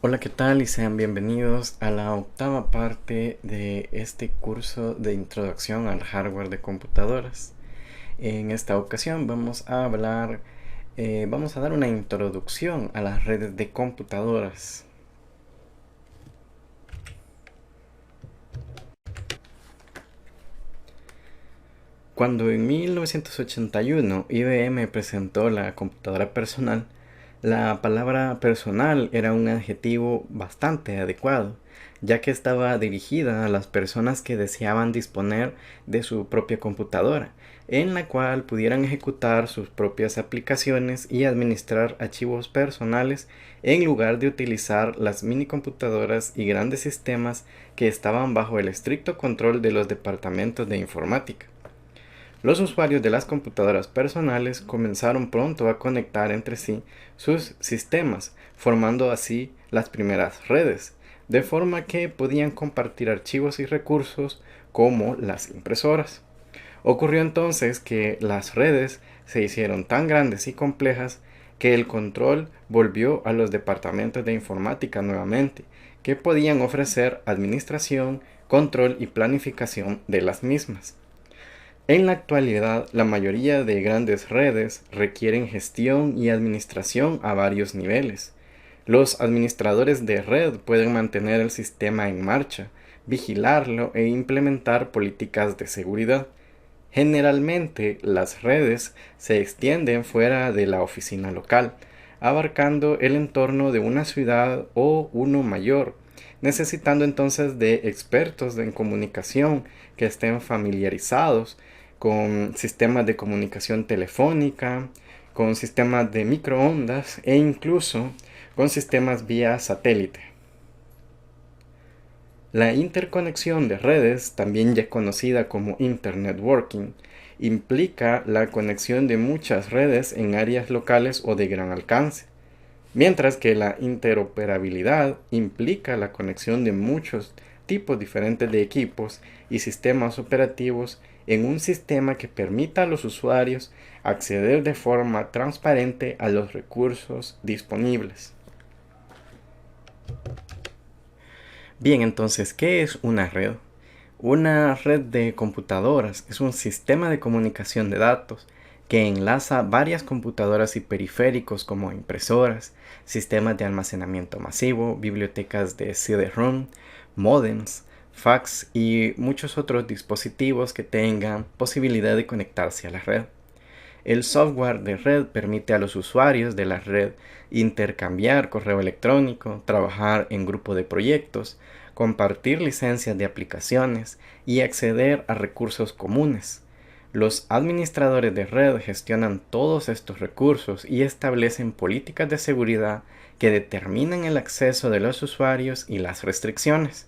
Hola, ¿qué tal? Y sean bienvenidos a la octava parte de este curso de introducción al hardware de computadoras. En esta ocasión vamos a dar una introducción a las redes de computadoras. Cuando en 1981 IBM presentó la computadora personal, la palabra personal era un adjetivo bastante adecuado, ya que estaba dirigida a las personas que deseaban disponer de su propia computadora, en la cual pudieran ejecutar sus propias aplicaciones y administrar archivos personales en lugar de utilizar las minicomputadoras y grandes sistemas que estaban bajo el estricto control de los departamentos de informática. Los usuarios de las computadoras personales comenzaron pronto a conectar entre sí sus sistemas, formando así las primeras redes, de forma que podían compartir archivos y recursos como las impresoras. Ocurrió entonces que las redes se hicieron tan grandes y complejas que el control volvió a los departamentos de informática nuevamente, que podían ofrecer administración, control y planificación de las mismas. En la actualidad, la mayoría de grandes redes requieren gestión y administración a varios niveles. Los administradores de red pueden mantener el sistema en marcha, vigilarlo e implementar políticas de seguridad. Generalmente, las redes se extienden fuera de la oficina local, abarcando el entorno de una ciudad o uno mayor, necesitando entonces de expertos en comunicación que estén familiarizados con sistemas de comunicación telefónica, con sistemas de microondas e incluso con sistemas vía satélite. La interconexión de redes, también ya conocida como Internetworking, implica la conexión de muchas redes en áreas locales o de gran alcance, mientras que la interoperabilidad implica la conexión de muchos tipos diferentes de equipos y sistemas operativos en un sistema que permita a los usuarios acceder de forma transparente a los recursos disponibles. Bien, entonces, ¿qué es una red? Una red de computadoras es un sistema de comunicación de datos que enlaza varias computadoras y periféricos como impresoras, sistemas de almacenamiento masivo, bibliotecas de CD-ROM, modems, fax y muchos otros dispositivos que tengan posibilidad de conectarse a la red. El software de red permite a los usuarios de la red intercambiar correo electrónico, trabajar en grupo de proyectos, compartir licencias de aplicaciones y acceder a recursos comunes. Los administradores de red gestionan todos estos recursos y establecen políticas de seguridad que determinan el acceso de los usuarios y las restricciones.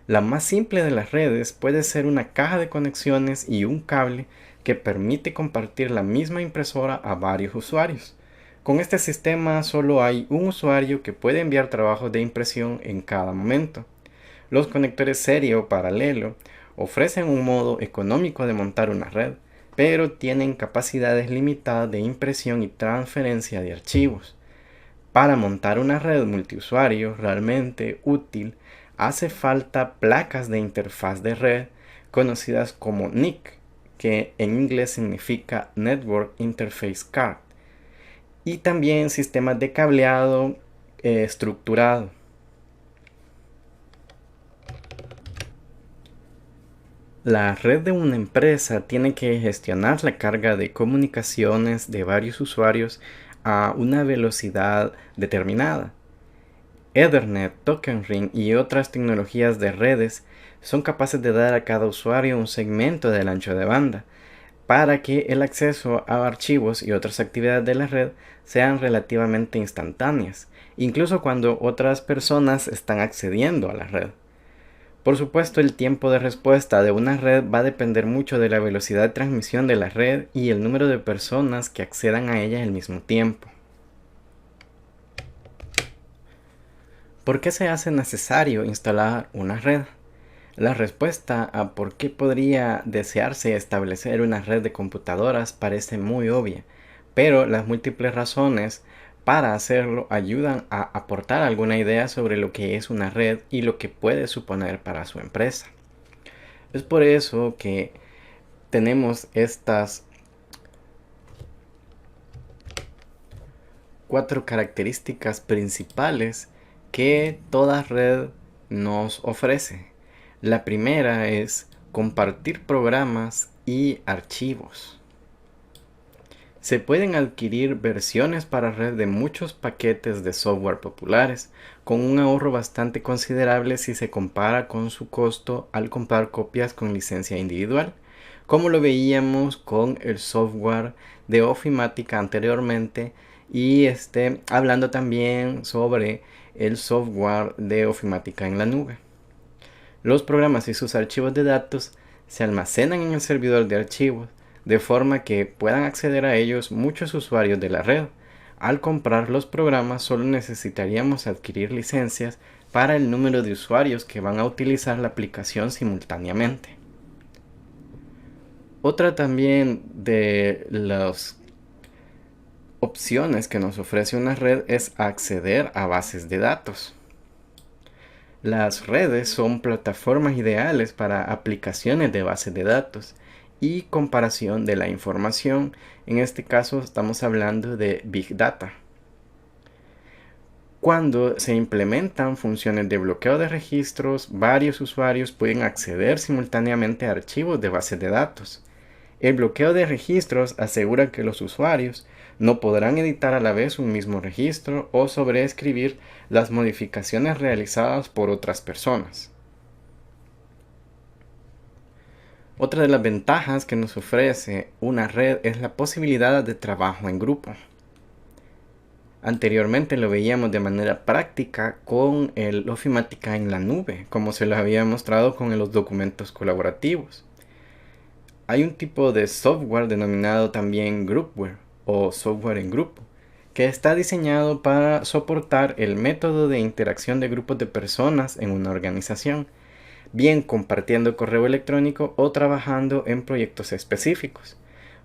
La más simple de las redes puede ser una caja de conexiones y un cable que permite compartir la misma impresora a varios usuarios. Con este sistema solo hay un usuario que puede enviar trabajos de impresión en cada momento. Los conectores serie o paralelo ofrecen un modo económico de montar una red, pero tienen capacidades limitadas de impresión y transferencia de archivos. Para montar una red multiusuario realmente útil, hace falta placas de interfaz de red conocidas como NIC, que en inglés significa Network Interface Card, y también sistemas de cableado estructurado. La red de una empresa tiene que gestionar la carga de comunicaciones de varios usuarios a una velocidad determinada. Ethernet, Token Ring y otras tecnologías de redes son capaces de dar a cada usuario un segmento del ancho de banda para que el acceso a archivos y otras actividades de la red sean relativamente instantáneas, incluso cuando otras personas están accediendo a la red. Por supuesto, el tiempo de respuesta de una red va a depender mucho de la velocidad de transmisión de la red y el número de personas que accedan a ella al mismo tiempo. ¿Por qué se hace necesario instalar una red? La respuesta a por qué podría desearse establecer una red de computadoras parece muy obvia, pero las múltiples razones para hacerlo ayudan a aportar alguna idea sobre lo que es una red y lo que puede suponer para su empresa. Es por eso que tenemos estas 4 características principales que toda red nos ofrece. La primera es compartir programas y archivos. Se pueden adquirir versiones para red de muchos paquetes de software populares, con un ahorro bastante considerable si se compara con su costo al comprar copias con licencia individual, como lo veíamos con el software de Ofimática anteriormente, y hablando también sobre el software de Ofimática en la nube. Los programas y sus archivos de datos se almacenan en el servidor de archivos, de forma que puedan acceder a ellos muchos usuarios de la red. Al comprar los programas solo necesitaríamos adquirir licencias para el número de usuarios que van a utilizar la aplicación simultáneamente. Otra también de las opciones que nos ofrece una red es acceder a bases de datos. Las redes son plataformas ideales para aplicaciones de bases de datos y comparación de la información. En este caso estamos hablando de Big Data. Cuando se implementan funciones de bloqueo de registros, varios usuarios pueden acceder simultáneamente a archivos de bases de datos. El bloqueo de registros asegura que los usuarios no podrán editar a la vez un mismo registro o sobreescribir las modificaciones realizadas por otras personas. Otra de las ventajas que nos ofrece una red es la posibilidad de trabajo en grupo. Anteriormente lo veíamos de manera práctica con el Ofimática en la nube, como se los había mostrado con los documentos colaborativos. Hay un tipo de software denominado también groupware o software en grupo, que está diseñado para soportar el método de interacción de grupos de personas en una organización, bien compartiendo correo electrónico o trabajando en proyectos específicos.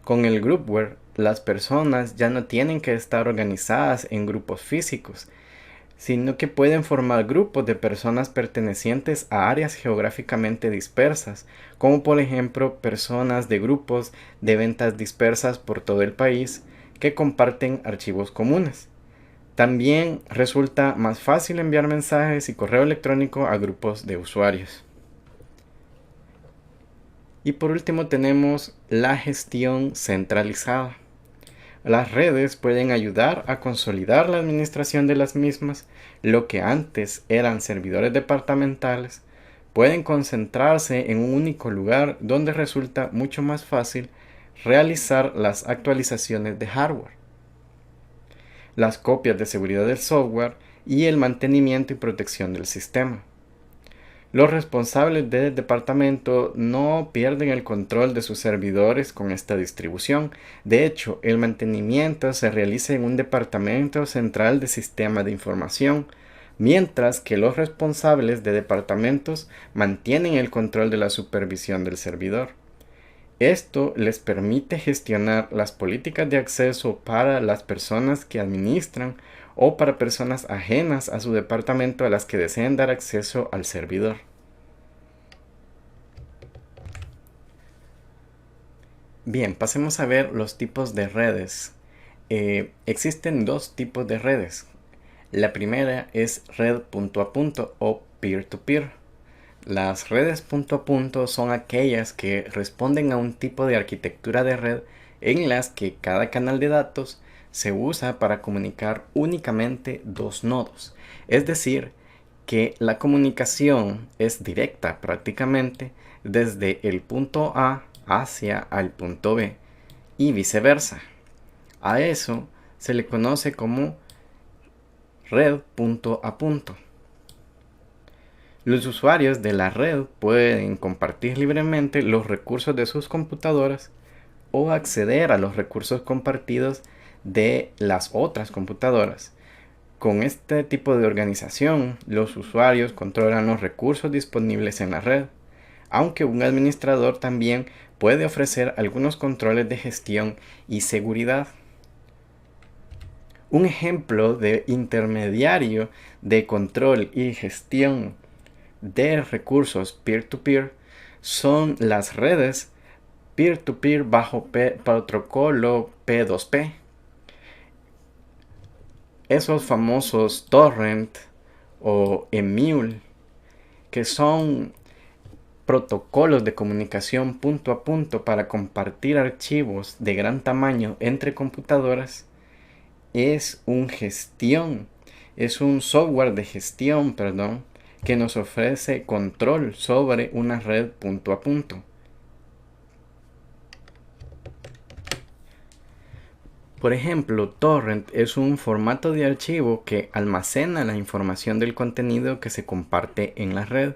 Con el groupware, las personas ya no tienen que estar organizadas en grupos físicos, sino que pueden formar grupos de personas pertenecientes a áreas geográficamente dispersas, como por ejemplo personas de grupos de ventas dispersas por todo el país que comparten archivos comunes. También resulta más fácil enviar mensajes y correo electrónico a grupos de usuarios. Y por último tenemos la gestión centralizada. Las redes pueden ayudar a consolidar la administración de las mismas. Lo que antes eran servidores departamentales pueden concentrarse en un único lugar donde resulta mucho más fácil realizar las actualizaciones de hardware, las copias de seguridad del software y el mantenimiento y protección del sistema. Los responsables del departamento no pierden el control de sus servidores con esta distribución. De hecho, el mantenimiento se realiza en un departamento central de sistema de información, mientras que los responsables de departamentos mantienen el control de la supervisión del servidor. Esto les permite gestionar las políticas de acceso para las personas que administran o para personas ajenas a su departamento a las que deseen dar acceso al servidor. Bien, pasemos a ver los tipos de redes. Existen 2 tipos de redes. La primera es red punto a punto o peer-to-peer. Las redes punto a punto son aquellas que responden a un tipo de arquitectura de red en las que cada canal de datos se usa para comunicar únicamente 2 nodos. Es decir, que la comunicación es directa prácticamente desde el punto A hacia el punto B y viceversa. A eso se le conoce como red punto a punto. Los usuarios de la red pueden compartir libremente los recursos de sus computadoras o acceder a los recursos compartidos de las otras computadoras. Con este tipo de organización, los usuarios controlan los recursos disponibles en la red, aunque un administrador también puede ofrecer algunos controles de gestión y seguridad. Un ejemplo de intermediario de control y gestión de recursos peer-to-peer son las redes peer-to-peer bajo protocolo P2P. Esos famosos torrent o emule, que son protocolos de comunicación punto a punto para compartir archivos de gran tamaño entre computadoras, es un software de gestión, que nos ofrece control sobre una red punto a punto. Por ejemplo, torrent es un formato de archivo que almacena la información del contenido que se comparte en la red.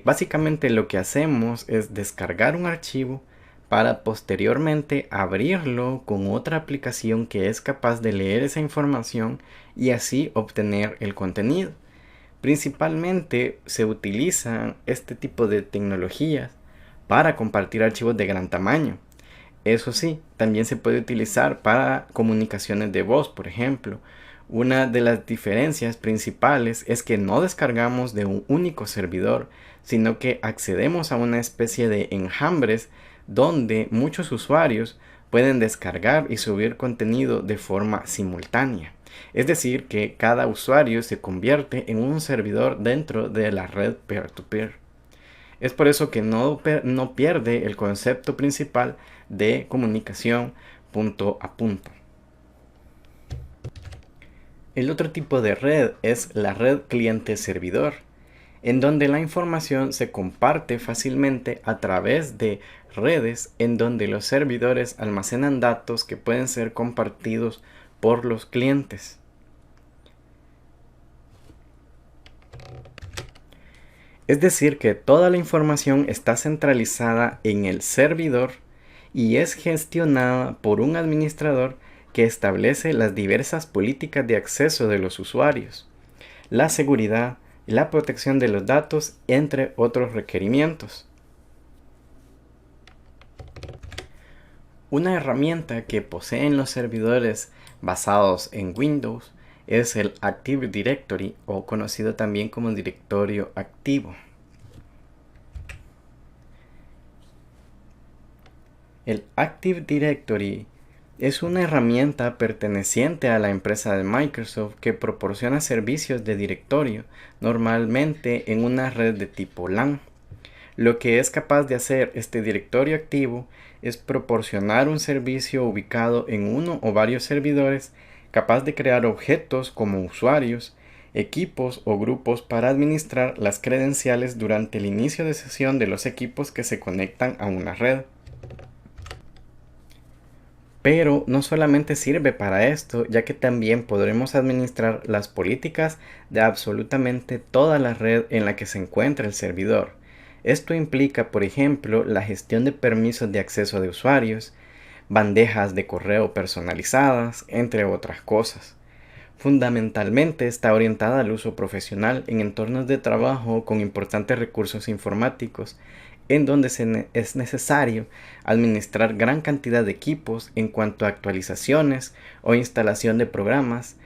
Básicamente lo que hacemos es descargar un archivo para posteriormente abrirlo con otra aplicación que es capaz de leer esa información y así obtener el contenido. Principalmente se utilizan este tipo de tecnologías para compartir archivos de gran tamaño. Eso sí, también se puede utilizar para comunicaciones de voz, por ejemplo. Una de las diferencias principales es que no descargamos de un único servidor, sino que accedemos a una especie de enjambres donde muchos usuarios pueden descargar y subir contenido de forma simultánea. Es decir, que cada usuario se convierte en un servidor dentro de la red peer-to-peer. Es por eso que no pierde el concepto principal de comunicación punto a punto. El otro tipo de red es la red cliente-servidor, en donde la información se comparte fácilmente a través de redes en donde los servidores almacenan datos que pueden ser compartidos por los clientes. Es decir, que toda la información está centralizada en el servidor y es gestionada por un administrador que establece las diversas políticas de acceso de los usuarios, la seguridad, la protección de los datos, entre otros requerimientos. Una herramienta que poseen los servidores basados en Windows es el Active Directory, o conocido también como directorio activo. El Active Directory es una herramienta perteneciente a la empresa de Microsoft que proporciona servicios de directorio, normalmente en una red de tipo LAN. Lo que es capaz de hacer este directorio activo es proporcionar un servicio ubicado en uno o varios servidores, capaz de crear objetos como usuarios, equipos o grupos para administrar las credenciales durante el inicio de sesión de los equipos que se conectan a una red. Pero no solamente sirve para esto, ya que también podremos administrar las políticas de absolutamente toda la red en la que se encuentra el servidor. Esto implica, por ejemplo, la gestión de permisos de acceso de usuarios, bandejas de correo personalizadas, entre otras cosas. Fundamentalmente está orientada al uso profesional en entornos de trabajo con importantes recursos informáticos, en donde es necesario administrar gran cantidad de equipos en cuanto a actualizaciones o instalación de programas,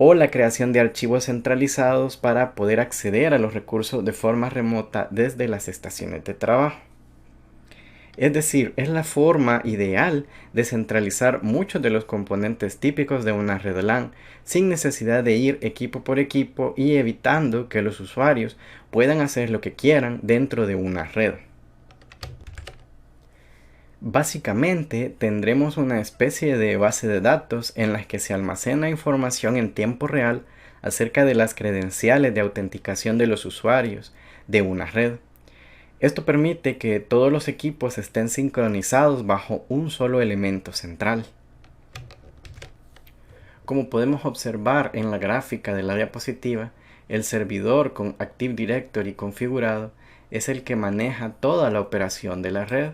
o la creación de archivos centralizados para poder acceder a los recursos de forma remota desde las estaciones de trabajo. Es decir, es la forma ideal de centralizar muchos de los componentes típicos de una red LAN sin necesidad de ir equipo por equipo y evitando que los usuarios puedan hacer lo que quieran dentro de una red. Básicamente tendremos una especie de base de datos en la que se almacena información en tiempo real acerca de las credenciales de autenticación de los usuarios de una red. Esto permite que todos los equipos estén sincronizados bajo un solo elemento central. Como podemos observar en la gráfica de la diapositiva, el servidor con Active Directory configurado es el que maneja toda la operación de la red.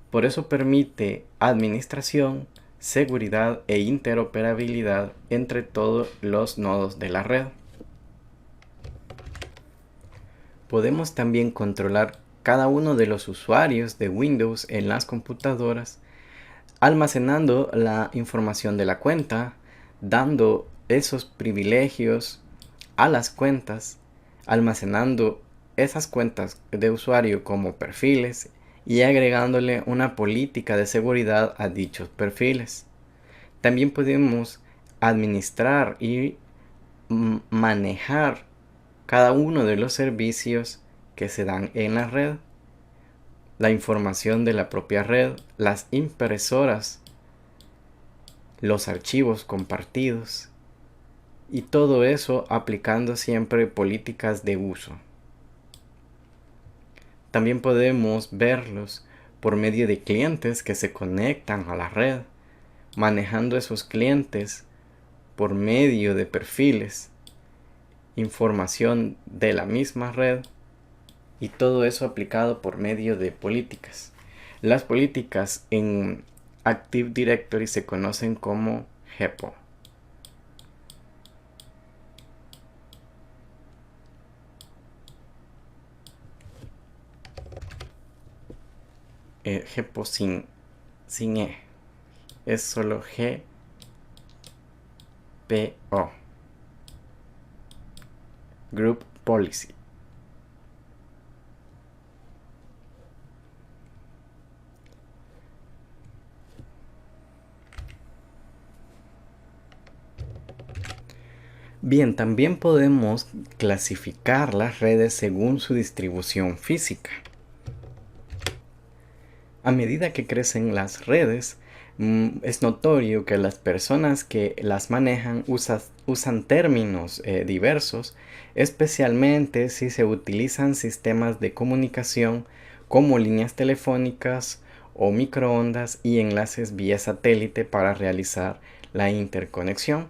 Por eso permite administración, seguridad e interoperabilidad entre todos los nodos de la red. Podemos también controlar cada uno de los usuarios de Windows en las computadoras, almacenando la información de la cuenta, dando esos privilegios a las cuentas, almacenando esas cuentas de usuario como perfiles y agregándole una política de seguridad a dichos perfiles. También podemos administrar y manejar cada uno de los servicios que se dan en la red, la información de la propia red, las impresoras, los archivos compartidos y todo eso aplicando siempre políticas de uso. También podemos verlos por medio de clientes que se conectan a la red, manejando esos clientes por medio de perfiles, información de la misma red y todo eso aplicado por medio de políticas. Las políticas en Active Directory se conocen como GEPO. GEPO sin E. Es solo GPO. Group Policy. Bien, también podemos clasificar las redes según su distribución física. A medida que crecen las redes, es notorio que las personas que las manejan usan términos diversos, especialmente si se utilizan sistemas de comunicación como líneas telefónicas o microondas y enlaces vía satélite para realizar la interconexión.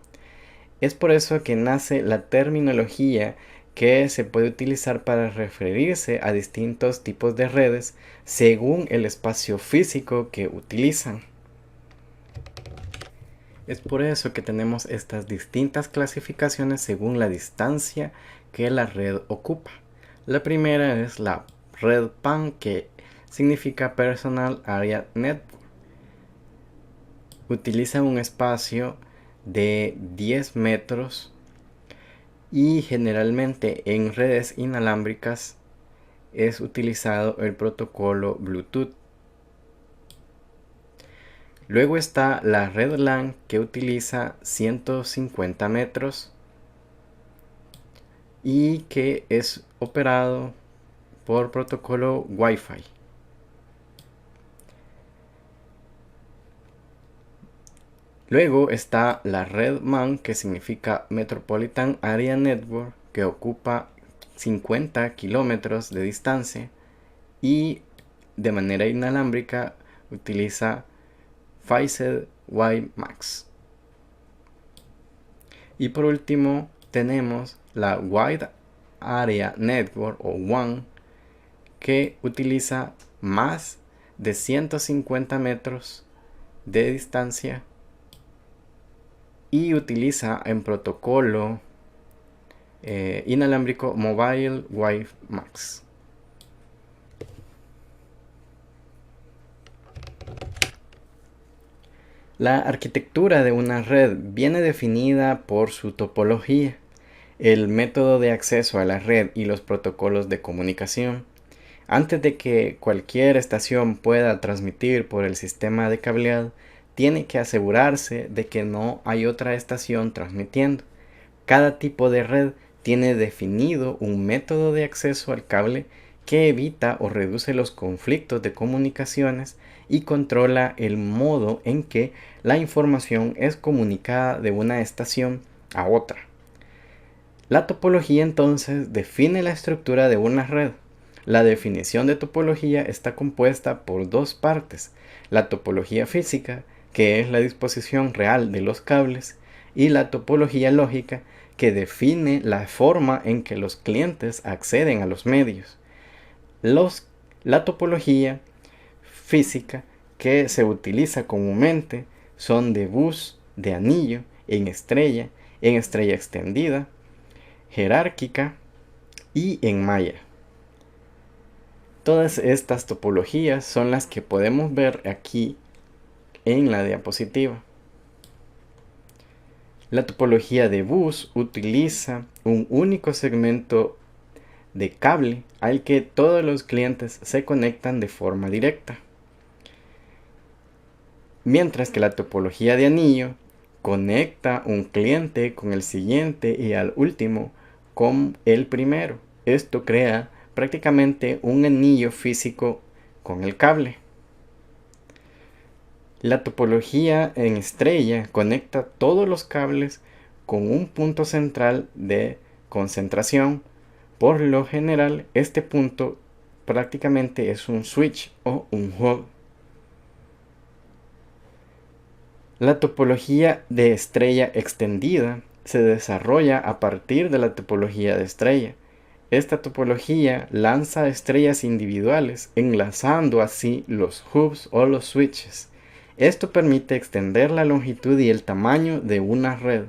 Es por eso que nace la terminología que se puede utilizar para referirse a distintos tipos de redes según el espacio físico que utilizan. Es por eso que tenemos estas distintas clasificaciones según la distancia que la red ocupa. La primera es la red PAN, que significa Personal Area Network. Utiliza un espacio de 10 metros y generalmente en redes inalámbricas es utilizado el protocolo Bluetooth. Luego está la red LAN, que utiliza 150 metros y que es operado por protocolo Wi-Fi. Luego está la red MAN, que significa Metropolitan Area Network, que ocupa 50 kilómetros de distancia y de manera inalámbrica utiliza Phased WiMAX. Y por último tenemos la Wide Area Network o WAN, que utiliza más de 150 metros de distancia y utiliza en protocolo inalámbrico Mobile WiMAX. La arquitectura de una red viene definida por su topología, el método de acceso a la red y los protocolos de comunicación. Antes de que cualquier estación pueda transmitir por el sistema de cableado, tiene que asegurarse de que no hay otra estación transmitiendo. Cada tipo de red tiene definido un método de acceso al cable que evita o reduce los conflictos de comunicaciones y controla el modo en que la información es comunicada de una estación a otra. La topología entonces define la estructura de una red. La definición de topología está compuesta por dos partes: la topología física, que es la disposición real de los cables, y la topología lógica, que define la forma en que los clientes acceden a los medios. La topología física que se utiliza comúnmente son de bus, de anillo, en estrella extendida, jerárquica y en malla. Todas estas topologías son las que podemos ver aquí en la diapositiva. La topología de bus utiliza un único segmento de cable al que todos los clientes se conectan de forma directa. Mientras que la topología de anillo conecta un cliente con el siguiente y al último con el primero. Esto crea prácticamente un anillo físico con el cable. La topología en estrella conecta todos los cables con un punto central de concentración. Por lo general, este punto prácticamente es un switch o un hub. La topología de estrella extendida se desarrolla a partir de la topología de estrella. Esta topología lanza estrellas individuales, enlazando así los hubs o los switches. Esto permite extender la longitud y el tamaño de una red.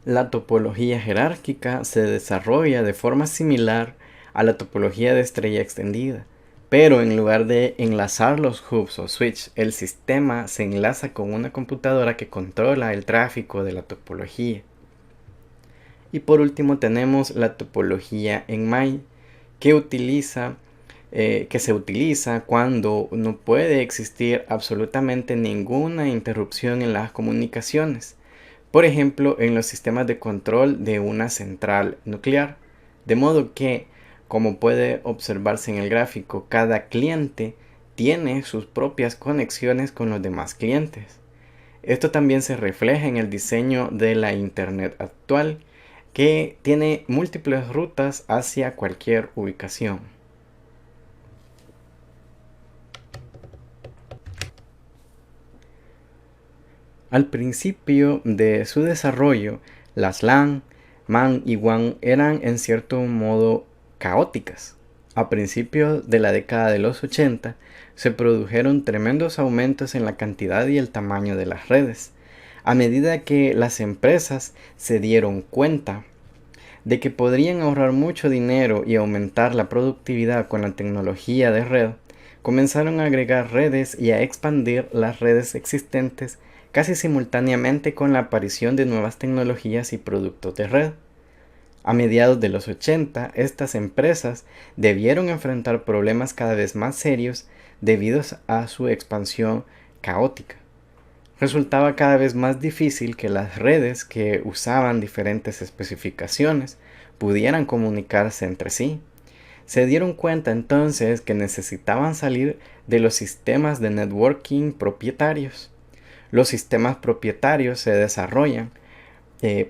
La topología jerárquica se desarrolla de forma similar a la topología de estrella extendida, pero en lugar de enlazar los hubs o switch, el sistema se enlaza con una computadora que controla el tráfico de la topología. Y por último tenemos la topología en MAI, que se utiliza cuando no puede existir absolutamente ninguna interrupción en las comunicaciones. Por ejemplo, en los sistemas de control de una central nuclear. De modo que, como puede observarse en el gráfico, cada cliente tiene sus propias conexiones con los demás clientes. Esto también se refleja en el diseño de la Internet actual, que tiene múltiples rutas hacia cualquier ubicación. Al principio de su desarrollo, las LAN, MAN y WAN eran en cierto modo caóticas. A principios de la década de los 80 se produjeron tremendos aumentos en la cantidad y el tamaño de las redes. A medida que las empresas se dieron cuenta de que podrían ahorrar mucho dinero y aumentar la productividad con la tecnología de red, comenzaron a agregar redes y a expandir las redes existentes casi simultáneamente con la aparición de nuevas tecnologías y productos de red. A mediados de los 80, estas empresas debieron enfrentar problemas cada vez más serios debido a su expansión caótica. Resultaba cada vez más difícil que las redes que usaban diferentes especificaciones pudieran comunicarse entre sí. Se dieron cuenta entonces que necesitaban salir de los sistemas de networking propietarios. Los sistemas propietarios se desarrollan,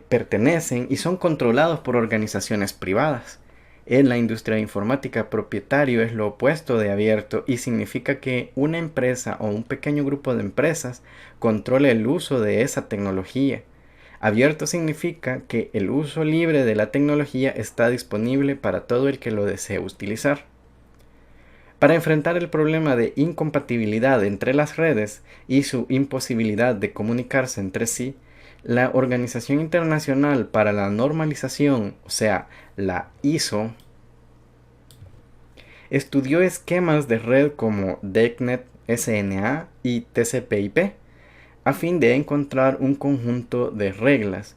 pertenecen y son controlados por organizaciones privadas. En la industria de informática, propietario es lo opuesto de abierto y significa que una empresa o un pequeño grupo de empresas controla el uso de esa tecnología. Abierto significa que el uso libre de la tecnología está disponible para todo el que lo desee utilizar. Para enfrentar el problema de incompatibilidad entre las redes y su imposibilidad de comunicarse entre sí, la Organización Internacional para la Normalización, o sea, la ISO, estudió esquemas de red como DECnet, SNA y TCP/IP a fin de encontrar un conjunto de reglas.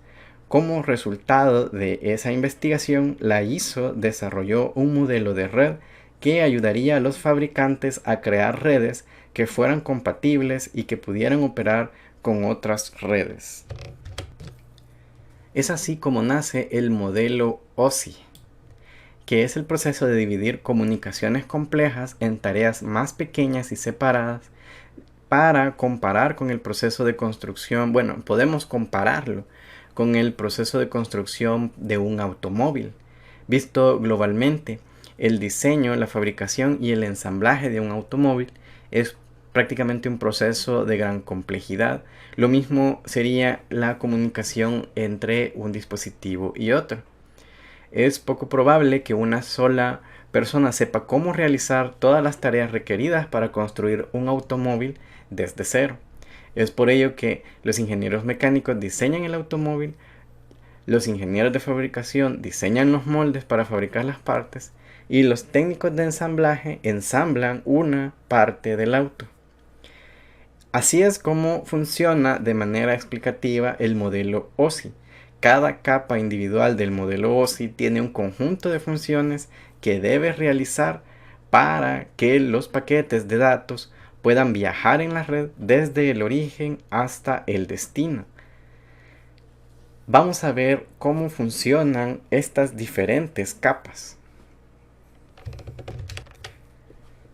Como resultado de esa investigación, la ISO desarrolló un modelo de red que ayudaría a los fabricantes a crear redes que fueran compatibles y que pudieran operar con otras redes. Es así como nace el modelo OSI, que es el proceso de dividir comunicaciones complejas en tareas más pequeñas y separadas para comparar con el proceso de construcción. Bueno, podemos compararlo con el proceso de construcción de un automóvil. Visto globalmente, el diseño, la fabricación y el ensamblaje de un automóvil es prácticamente un proceso de gran complejidad. Lo mismo sería la comunicación entre un dispositivo y otro. Es poco probable que una sola persona sepa cómo realizar todas las tareas requeridas para construir un automóvil desde cero. Es por ello que los ingenieros mecánicos diseñan el automóvil, los ingenieros de fabricación diseñan los moldes para fabricar las partes y los técnicos de ensamblaje ensamblan una parte del auto. Así es como funciona de manera explicativa el modelo OSI. Cada capa individual del modelo OSI tiene un conjunto de funciones que debe realizar para que los paquetes de datos puedan viajar en la red desde el origen hasta el destino. Vamos a ver cómo funcionan estas diferentes capas.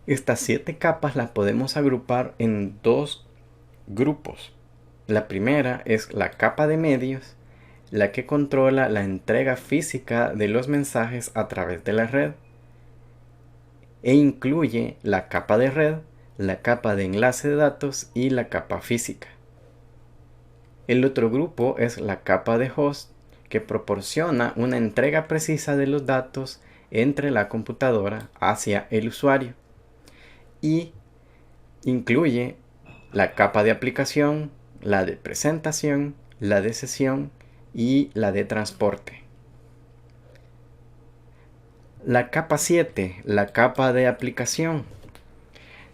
Estas 7 capas las podemos agrupar en dos grupos. La primera es la capa de medios, la que controla la entrega física de los mensajes a través de la red e incluye la capa de red, la capa de enlace de datos y la capa física. El otro grupo es la capa de host, que proporciona una entrega precisa de los datos entre la computadora hacia el usuario y incluye la capa de aplicación, la de presentación, la de sesión y la de transporte. La capa 7, la capa de aplicación.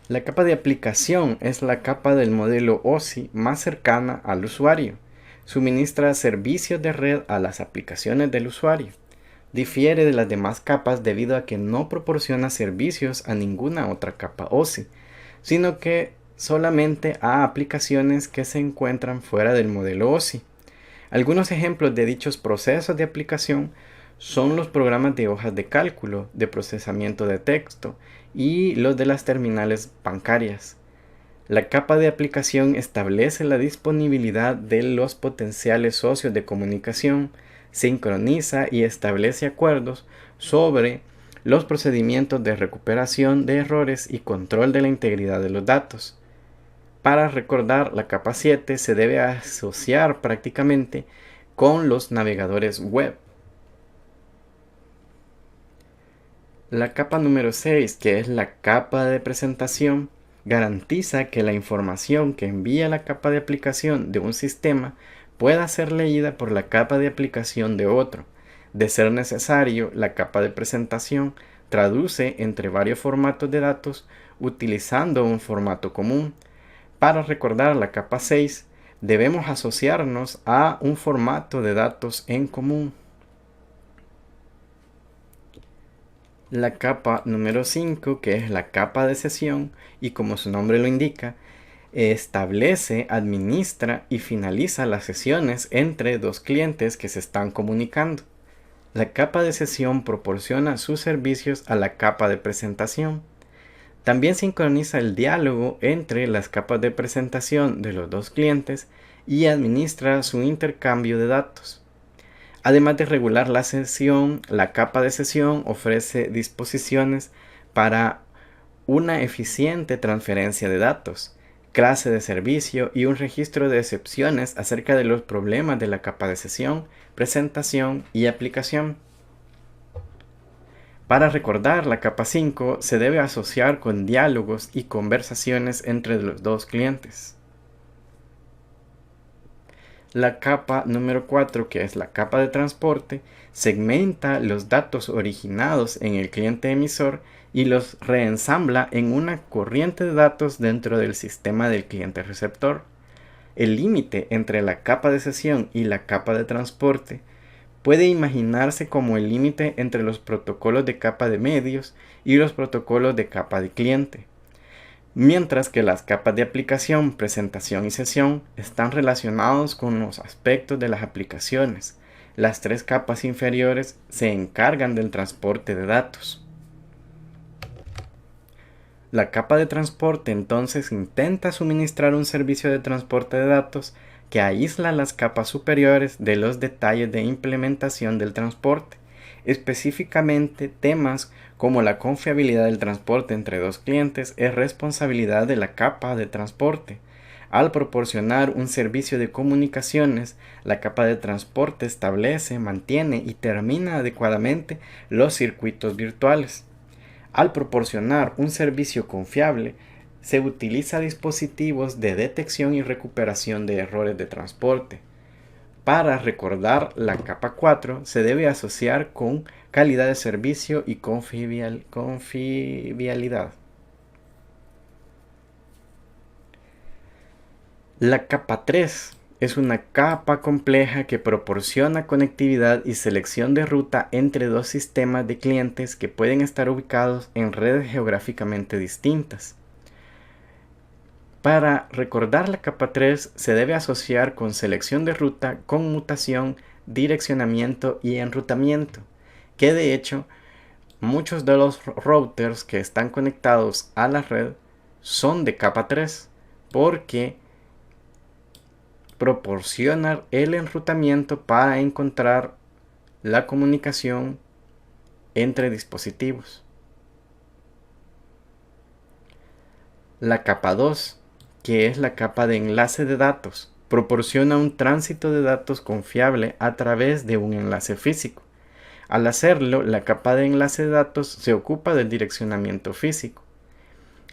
La capa de aplicación es la capa del modelo OSI más cercana al usuario. Suministra servicios de red a las aplicaciones del usuario. Difiere de las demás capas debido a que no proporciona servicios a ninguna otra capa OSI, sino que solamente a aplicaciones que se encuentran fuera del modelo OSI. Algunos ejemplos de dichos procesos de aplicación son los programas de hojas de cálculo, de procesamiento de texto y los de las terminales bancarias. La capa de aplicación establece la disponibilidad de los potenciales socios de comunicación, sincroniza y establece acuerdos sobre los procedimientos de recuperación de errores y control de la integridad de los datos. Para recordar, la capa 7 se debe asociar prácticamente con los navegadores web. La capa número 6, que es la capa de presentación, garantiza que la información que envía la capa de aplicación de un sistema pueda ser leída por la capa de aplicación de otro. De ser necesario, la capa de presentación traduce entre varios formatos de datos utilizando un formato común. Para recordar la capa 6, debemos asociarnos a un formato de datos en común. La capa número 5, que es la capa de sesión, y como su nombre lo indica, establece, administra y finaliza las sesiones entre dos clientes que se están comunicando. La capa de sesión proporciona sus servicios a la capa de presentación. También sincroniza el diálogo entre las capas de presentación de los dos clientes y administra su intercambio de datos. Además de regular la sesión, la capa de sesión ofrece disposiciones para una eficiente transferencia de datos, clase de servicio y un registro de excepciones acerca de los problemas de la capa de sesión, presentación y aplicación. Para recordar la capa 5 se debe asociar con diálogos y conversaciones entre los dos clientes. La capa número 4, que es la capa de transporte, segmenta los datos originados en el cliente emisor y los reensambla en una corriente de datos dentro del sistema del cliente receptor. El límite entre la capa de sesión y la capa de transporte puede imaginarse como el límite entre los protocolos de capa de medios y los protocolos de capa de cliente. Mientras que las capas de aplicación, presentación y sesión están relacionados con los aspectos de las aplicaciones. Las 3 capas inferiores se encargan del transporte de datos. La capa de transporte entonces intenta suministrar un servicio de transporte de datos que aísla las capas superiores de los detalles de implementación del transporte, específicamente temas como la confiabilidad del transporte entre dos clientes es responsabilidad de la capa de transporte. Al proporcionar un servicio de comunicaciones, la capa de transporte establece, mantiene y termina adecuadamente los circuitos virtuales. Al proporcionar un servicio confiable, se utiliza dispositivos de detección y recuperación de errores de transporte. Para recordar la capa 4 se debe asociar con calidad de servicio y confiabilidad. La capa 3 es una capa compleja que proporciona conectividad y selección de ruta entre dos sistemas de clientes que pueden estar ubicados en redes geográficamente distintas. Para recordar la capa 3 se debe asociar con selección de ruta, conmutación, direccionamiento y enrutamiento, que de hecho muchos de los routers que están conectados a la red son de capa 3 porque proporcionan el enrutamiento para encontrar la comunicación entre dispositivos. La capa 2, que es la capa de enlace de datos, proporciona un tránsito de datos confiable a través de un enlace físico. Al hacerlo, la capa de enlace de datos se ocupa del direccionamiento físico.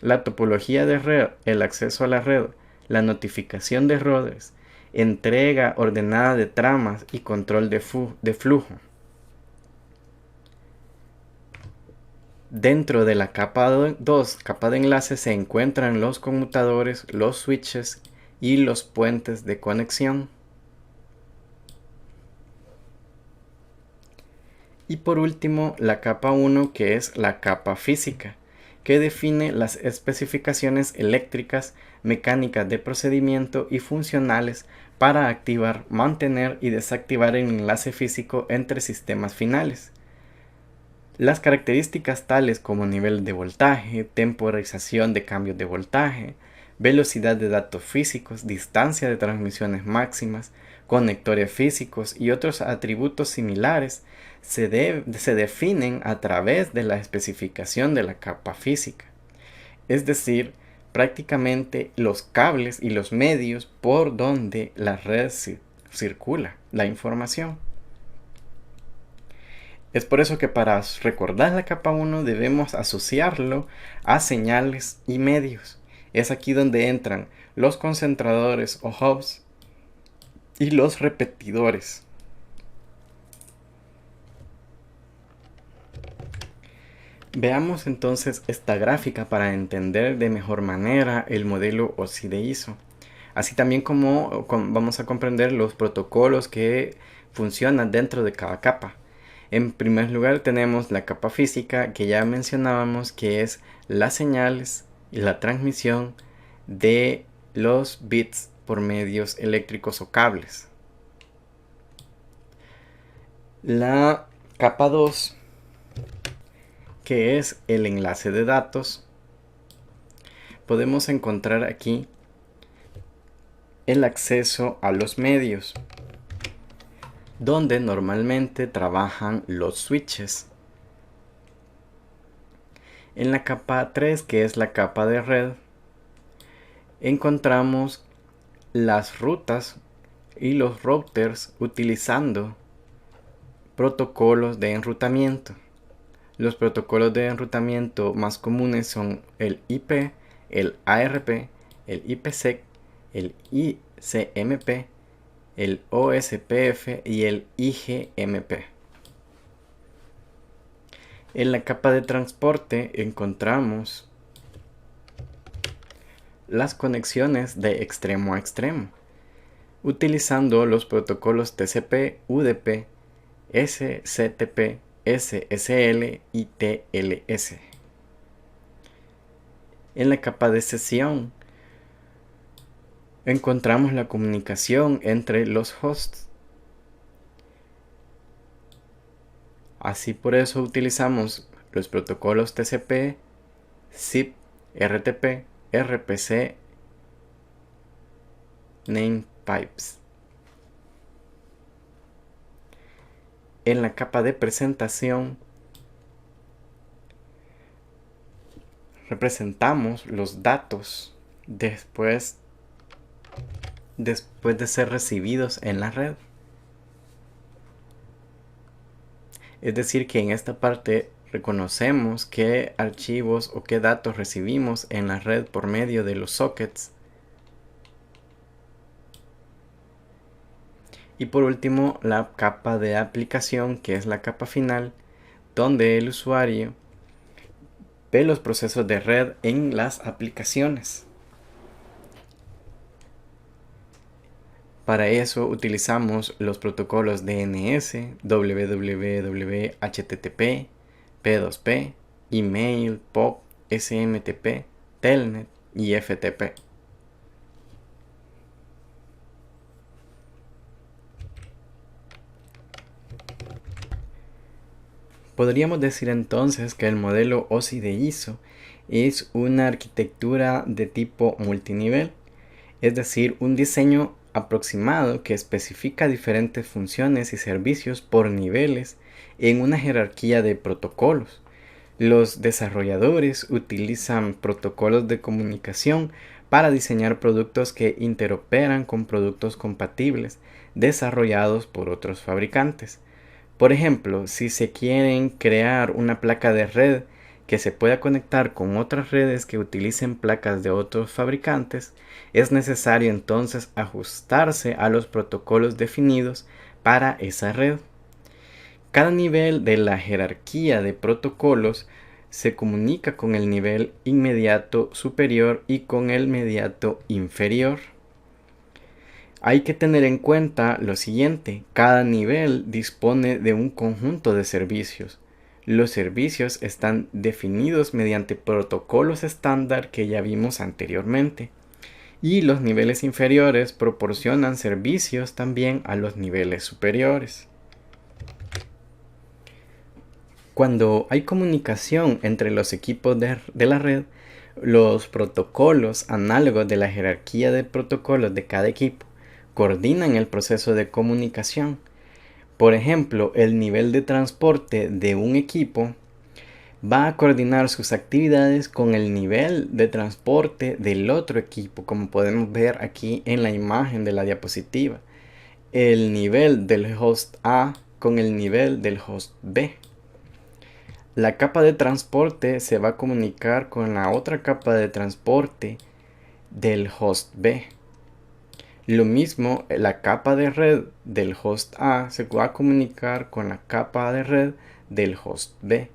La topología de red, el acceso a la red, la notificación de roles, entrega ordenada de tramas y control de flujo. Dentro de la capa 2, capa de enlace, se encuentran los conmutadores, los switches y los puentes de conexión. Y por último, la capa 1, que es la capa física, que define las especificaciones eléctricas, mecánicas de procedimiento y funcionales para activar, mantener y desactivar el enlace físico entre sistemas finales. Las características tales como nivel de voltaje, temporización de cambios de voltaje, velocidad de datos físicos, distancia de transmisiones máximas, conectores físicos y otros atributos similares se definen a través de la especificación de la capa física, es decir, prácticamente los cables y los medios por donde la red circula la información. Es por eso que para recordar la capa 1 debemos asociarlo a señales y medios. Es aquí donde entran los concentradores o hubs y los repetidores. Veamos entonces esta gráfica para entender de mejor manera el modelo OSI de ISO. Así también como vamos a comprender los protocolos que funcionan dentro de cada capa. En primer lugar tenemos la capa física que ya mencionábamos, que es las señales y la transmisión de los bits por medios eléctricos o cables. La capa 2, que es el enlace de datos, podemos encontrar aquí el acceso a los medios, donde normalmente trabajan los switches. En la capa 3, que es la capa de red, encontramos las rutas y los routers utilizando protocolos de enrutamiento. Los protocolos de enrutamiento más comunes son el IP, el ARP, el IPsec, el ICMP, el OSPF y el IGMP. En la capa de transporte encontramos las conexiones de extremo a extremo, utilizando los protocolos TCP, UDP, SCTP, SSL y TLS. En la capa de sesión encontramos la comunicación entre los hosts. Así por eso utilizamos los protocolos TCP, SIP, RTP, RPC, Namepipes. En la capa de presentación representamos los datos después de ser recibidos en la red. Es decir, que en esta parte reconocemos qué archivos o qué datos recibimos en la red por medio de los sockets. Y por último, la capa de aplicación, que es la capa final, donde el usuario ve los procesos de red en las aplicaciones. Para eso utilizamos los protocolos DNS, WWW, HTTP, P2P, email, POP, SMTP, Telnet y FTP. Podríamos decir entonces que el modelo OSI de ISO es una arquitectura de tipo multinivel, es decir, un diseño aproximado que especifica diferentes funciones y servicios por niveles en una jerarquía de protocolos. Los desarrolladores utilizan protocolos de comunicación para diseñar productos que interoperan con productos compatibles desarrollados por otros fabricantes. Por ejemplo, si se quieren crear una placa de red que se pueda conectar con otras redes que utilicen placas de otros fabricantes, es necesario entonces ajustarse a los protocolos definidos para esa red. Cada nivel de la jerarquía de protocolos se comunica con el nivel inmediato superior y con el inmediato inferior. Hay que tener en cuenta lo siguiente: cada nivel dispone de un conjunto de servicios. Los servicios están definidos mediante protocolos estándar que ya vimos anteriormente, y los niveles inferiores proporcionan servicios también a los niveles superiores. Cuando hay comunicación entre los equipos de la red, los protocolos análogos de la jerarquía de protocolos de cada equipo coordinan el proceso de comunicación. Por ejemplo, el nivel de transporte de un equipo va a coordinar sus actividades con el nivel de transporte del otro equipo, como podemos ver aquí en la imagen de la diapositiva. El nivel del host A con el nivel del host B. La capa de transporte se va a comunicar con la otra capa de transporte del host B. Lo mismo, la capa de red del host A se va a comunicar con la capa de red del host B.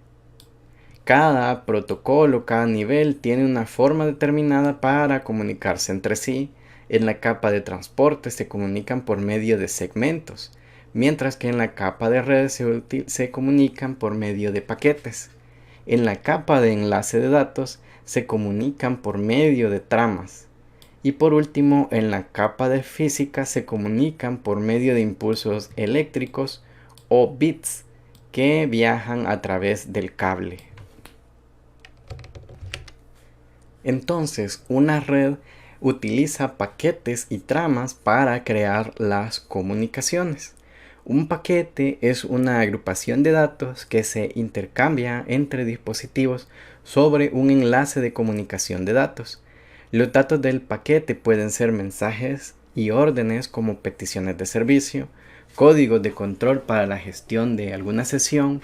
Cada protocolo, cada nivel tiene una forma determinada para comunicarse entre sí. En la capa de transporte se comunican por medio de segmentos, mientras que en la capa de red se comunican por medio de paquetes. En la capa de enlace de datos se comunican por medio de tramas. Y por último, en la capa de física se comunican por medio de impulsos eléctricos o bits que viajan a través del cable. Entonces, una red utiliza paquetes y tramas para crear las comunicaciones. Un paquete es una agrupación de datos que se intercambia entre dispositivos sobre un enlace de comunicación de datos. Los datos del paquete pueden ser mensajes y órdenes como peticiones de servicio, códigos de control para la gestión de alguna sesión,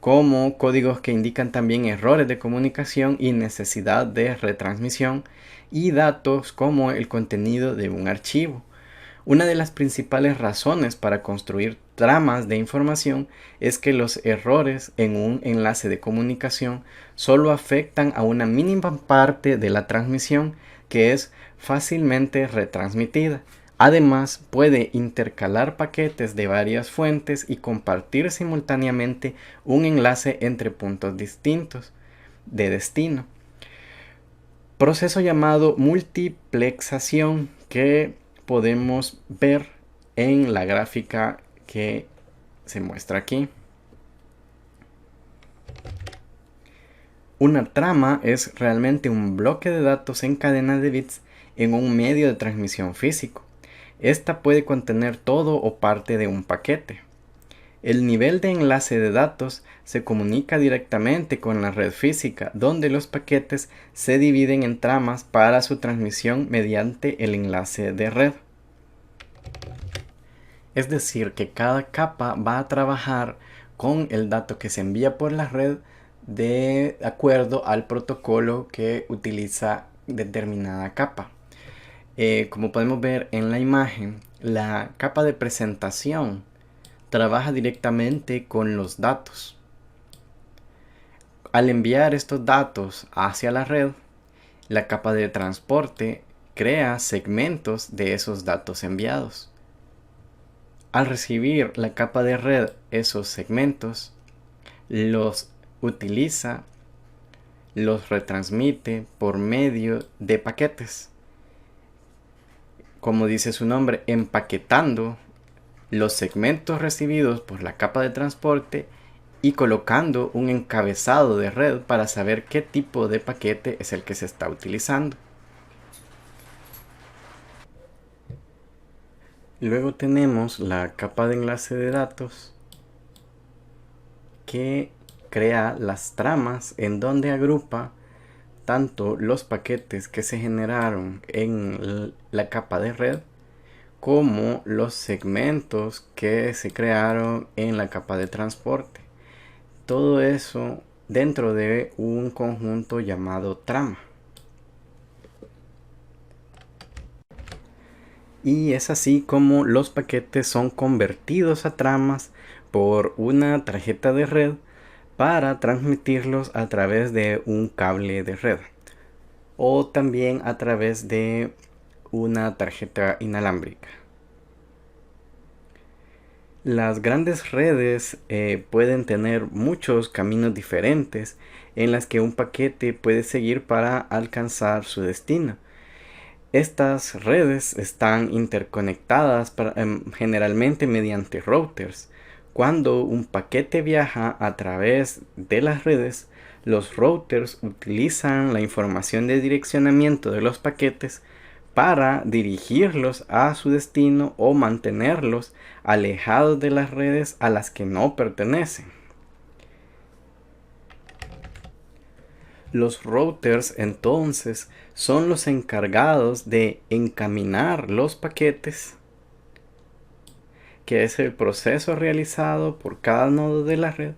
como códigos que indican también errores de comunicación y necesidad de retransmisión, y datos como el contenido de un archivo. Una de las principales razones para construir tramas de información es que los errores en un enlace de comunicación solo afectan a una mínima parte de la transmisión, que es fácilmente retransmitida. Además, puede intercalar paquetes de varias fuentes y compartir simultáneamente un enlace entre puntos distintos de destino. Proceso llamado multiplexación, que podemos ver en la gráfica que se muestra aquí. Una trama es realmente un bloque de datos en cadena de bits en un medio de transmisión físico. Esta puede contener todo o parte de un paquete. El nivel de enlace de datos se comunica directamente con la red física, donde los paquetes se dividen en tramas para su transmisión mediante el enlace de red. Es decir, que cada capa va a trabajar con el dato que se envía por la red de acuerdo al protocolo que utiliza determinada capa. Como podemos ver en la imagen, la capa de presentación trabaja directamente con los datos. Al enviar estos datos hacia la red, la capa de transporte crea segmentos de esos datos enviados. Al recibir la capa de red esos segmentos, los utiliza, los retransmite por medio de paquetes. Como dice su nombre, empaquetando los segmentos recibidos por la capa de transporte y colocando un encabezado de red para saber qué tipo de paquete es el que se está utilizando. Luego tenemos la capa de enlace de datos que crea las tramas en donde agrupa tanto los paquetes que se generaron en la capa de red como los segmentos que se crearon en la capa de transporte. Todo eso dentro de un conjunto llamado trama. Y es así como los paquetes son convertidos a tramas por una tarjeta de red para transmitirlos a través de un cable de red o también a través de una tarjeta inalámbrica. Las grandes redes pueden tener muchos caminos diferentes en las que un paquete puede seguir para alcanzar su destino. Estas redes están interconectadas generalmente mediante routers. Cuando un paquete viaja a través de las redes, los routers utilizan la información de direccionamiento de los paquetes para dirigirlos a su destino o mantenerlos alejados de las redes a las que no pertenecen. Los routers entonces son los encargados de encaminar los paquetes, que es el proceso realizado por cada nodo de la red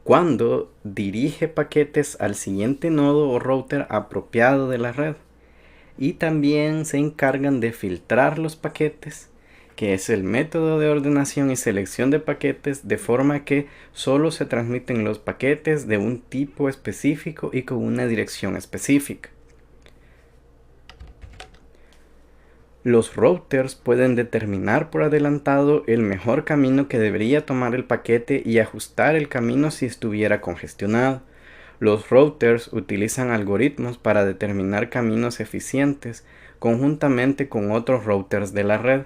cuando dirige paquetes al siguiente nodo o router apropiado de la red. Y también se encargan de filtrar los paquetes, que es el método de ordenación y selección de paquetes, de forma que solo se transmiten los paquetes de un tipo específico y con una dirección específica. Los routers pueden determinar por adelantado el mejor camino que debería tomar el paquete y ajustar el camino si estuviera congestionado. Los routers utilizan algoritmos para determinar caminos eficientes conjuntamente con otros routers de la red.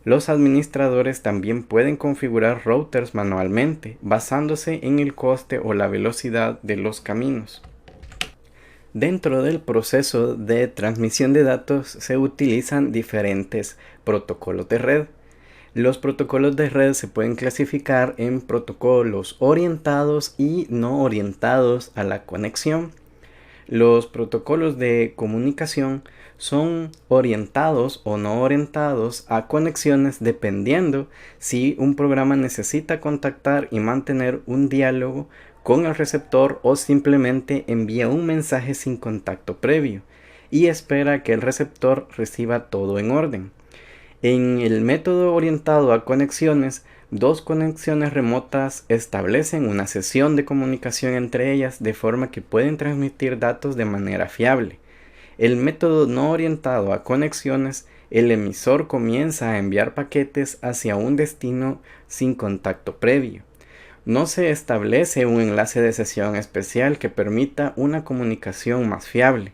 Los administradores también pueden configurar routers manualmente, basándose en el coste o la velocidad de los caminos. Dentro del proceso de transmisión de datos se utilizan diferentes protocolos de red. Los protocolos de red se pueden clasificar en protocolos orientados y no orientados a la conexión. Los protocolos de comunicación son orientados o no orientados a conexiones dependiendo si un programa necesita contactar y mantener un diálogo con el receptor o simplemente envía un mensaje sin contacto previo y espera que el receptor reciba todo en orden. En el método orientado a conexiones, dos conexiones remotas establecen una sesión de comunicación entre ellas de forma que pueden transmitir datos de manera fiable. El método no orientado a conexiones, el emisor comienza a enviar paquetes hacia un destino sin contacto previo. No se establece un enlace de sesión especial que permita una comunicación más fiable.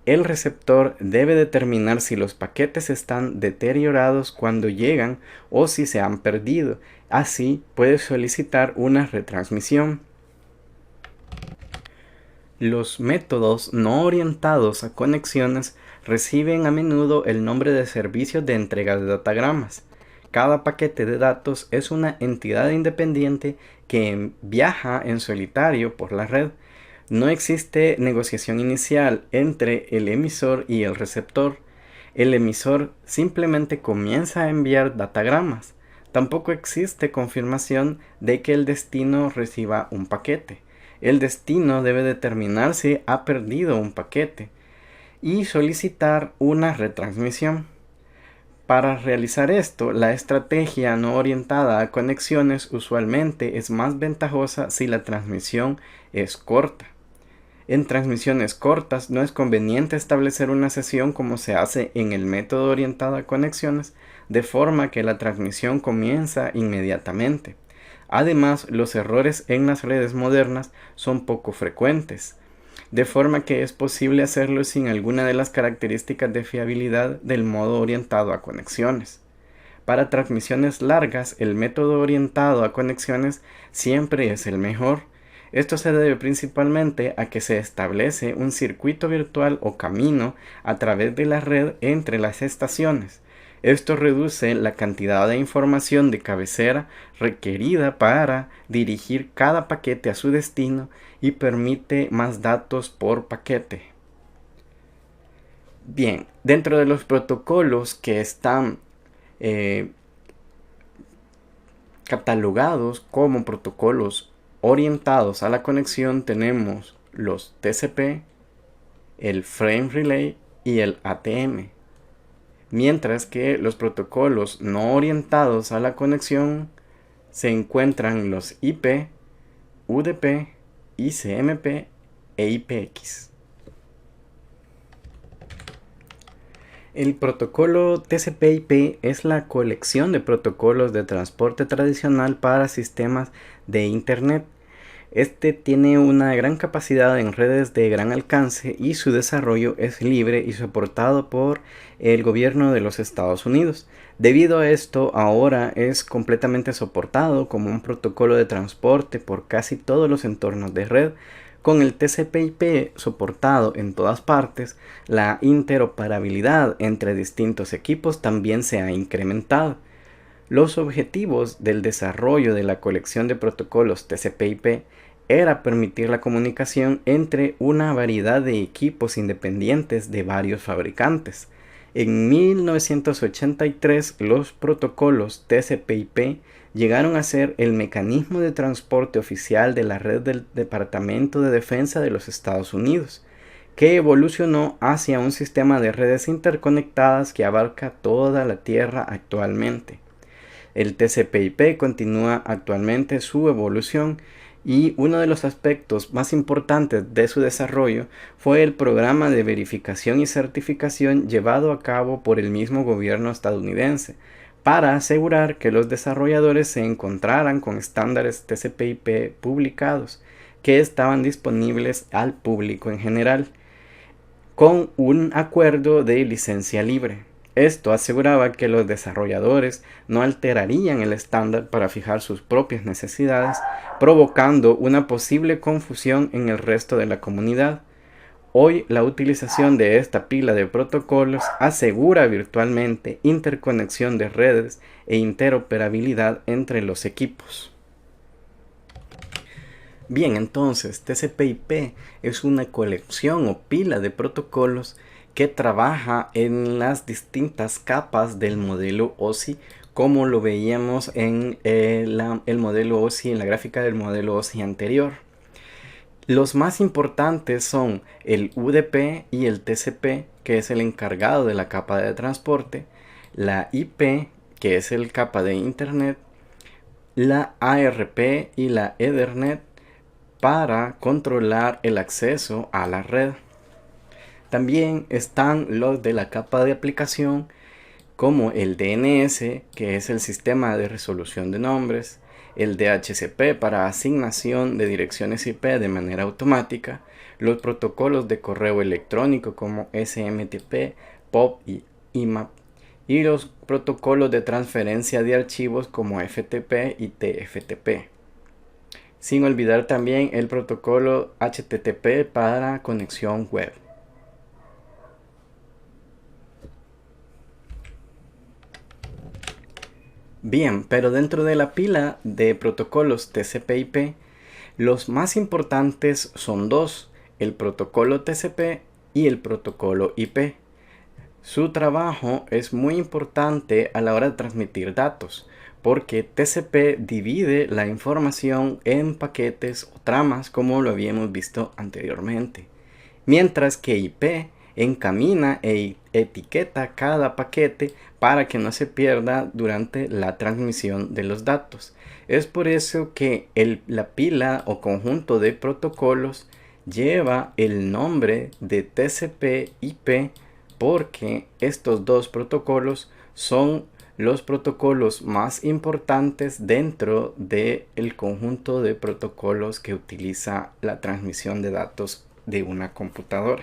El receptor debe determinar si los paquetes están deteriorados cuando llegan o si se han perdido. Así puede solicitar una retransmisión. Los métodos no orientados a conexiones reciben a menudo el nombre de servicios de entrega de datagramas. Cada paquete de datos es una entidad independiente que viaja en solitario por la red. No existe negociación inicial entre el emisor y el receptor. El emisor simplemente comienza a enviar datagramas. Tampoco existe confirmación de que el destino reciba un paquete. El destino debe determinar si ha perdido un paquete y solicitar una retransmisión. Para realizar esto, la estrategia no orientada a conexiones usualmente es más ventajosa si la transmisión es corta. En transmisiones cortas no es conveniente establecer una sesión como se hace en el método orientado a conexiones, de forma que la transmisión comienza inmediatamente. Además, los errores en las redes modernas son poco frecuentes, de forma que es posible hacerlo sin alguna de las características de fiabilidad del modo orientado a conexiones. Para transmisiones largas, el método orientado a conexiones siempre es el mejor. Esto se debe principalmente a que se establece un circuito virtual o camino a través de la red entre las estaciones. Esto reduce la cantidad de información de cabecera requerida para dirigir cada paquete a su destino y permite más datos por paquete. Bien, dentro de los protocolos que están catalogados como protocolos orientados a la conexión tenemos los TCP, el Frame Relay y el ATM. Mientras que los protocolos no orientados a la conexión se encuentran los IP, UDP, ICMP e IPX. El protocolo TCP/IP es la colección de protocolos de transporte tradicional para sistemas de Internet. Este tiene una gran capacidad en redes de gran alcance y su desarrollo es libre y soportado por el gobierno de los Estados Unidos. Debido a esto, ahora es completamente soportado como un protocolo de transporte por casi todos los entornos de red. Con el TCP/IP soportado en todas partes, la interoperabilidad entre distintos equipos también se ha incrementado. Los objetivos del desarrollo de la colección de protocolos TCP/IP era permitir la comunicación entre una variedad de equipos independientes de varios fabricantes. En 1983, los protocolos TCP/IP llegaron a ser el mecanismo de transporte oficial de la red del Departamento de Defensa de los Estados Unidos, que evolucionó hacia un sistema de redes interconectadas que abarca toda la Tierra actualmente. El TCP/IP continúa actualmente su evolución y uno de los aspectos más importantes de su desarrollo fue el programa de verificación y certificación llevado a cabo por el mismo gobierno estadounidense para asegurar que los desarrolladores se encontraran con estándares TCP/IP publicados que estaban disponibles al público en general, con un acuerdo de licencia libre. Esto aseguraba que los desarrolladores no alterarían el estándar para fijar sus propias necesidades, provocando una posible confusión en el resto de la comunidad. Hoy la utilización de esta pila de protocolos asegura virtualmente interconexión de redes e interoperabilidad entre los equipos. Bien, entonces TCP/IP es una colección o pila de protocolos que trabaja en las distintas capas del modelo OSI, como lo veíamos en el modelo OSI, en la gráfica del modelo OSI anterior. Los más importantes son el UDP y el TCP, que es el encargado de la capa de transporte, la IP, que es el capa de Internet, la ARP y la Ethernet para controlar el acceso a la red. También están los de la capa de aplicación, como el DNS, que es el sistema de resolución de nombres, el DHCP para asignación de direcciones IP de manera automática, los protocolos de correo electrónico como SMTP, POP y IMAP, y los protocolos de transferencia de archivos como FTP y TFTP. Sin olvidar también el protocolo HTTP para conexión web. Bien, pero dentro de la pila de protocolos TCP/IP, los más importantes son dos, el protocolo TCP y el protocolo IP. Su trabajo es muy importante a la hora de transmitir datos, porque TCP divide la información en paquetes o tramas, como lo habíamos visto anteriormente, mientras que IP encamina e etiqueta cada paquete para que no se pierda durante la transmisión de los datos. Es por eso que la pila o conjunto de protocolos lleva el nombre de TCP/IP, porque estos dos protocolos son los protocolos más importantes dentro del conjunto de protocolos que utiliza la transmisión de datos de una computadora.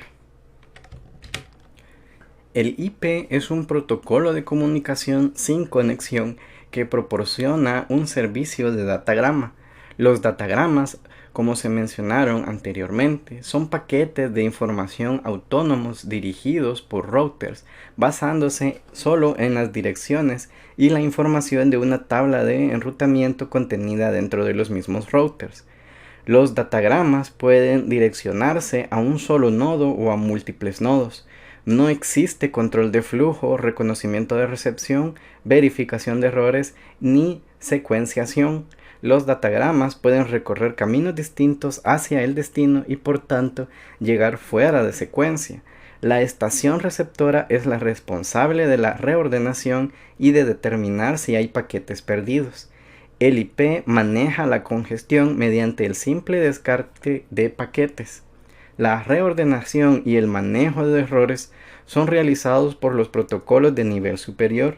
El IP es un protocolo de comunicación sin conexión que proporciona un servicio de datagrama. Los datagramas, como se mencionaron anteriormente, son paquetes de información autónomos dirigidos por routers, basándose solo en las direcciones y la información de una tabla de enrutamiento contenida dentro de los mismos routers. Los datagramas pueden direccionarse a un solo nodo o a múltiples nodos. No existe control de flujo, reconocimiento de recepción, verificación de errores ni secuenciación. Los datagramas pueden recorrer caminos distintos hacia el destino y por tanto llegar fuera de secuencia. La estación receptora es la responsable de la reordenación y de determinar si hay paquetes perdidos. El IP maneja la congestión mediante el simple descarte de paquetes. La reordenación y el manejo de errores son realizados por los protocolos de nivel superior,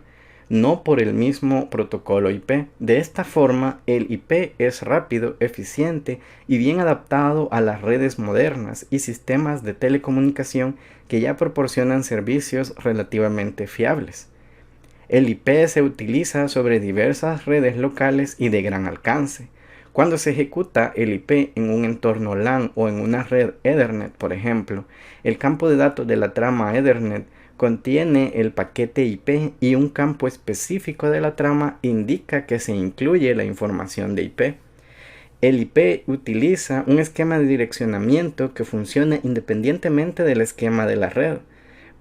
no por el mismo protocolo IP. De esta forma, el IP es rápido, eficiente y bien adaptado a las redes modernas y sistemas de telecomunicación que ya proporcionan servicios relativamente fiables. El IP se utiliza sobre diversas redes locales y de gran alcance. Cuando se ejecuta el IP en un entorno LAN o en una red Ethernet, por ejemplo, el campo de datos de la trama Ethernet contiene el paquete IP y un campo específico de la trama indica que se incluye la información de IP. El IP utiliza un esquema de direccionamiento que funciona independientemente del esquema de la red.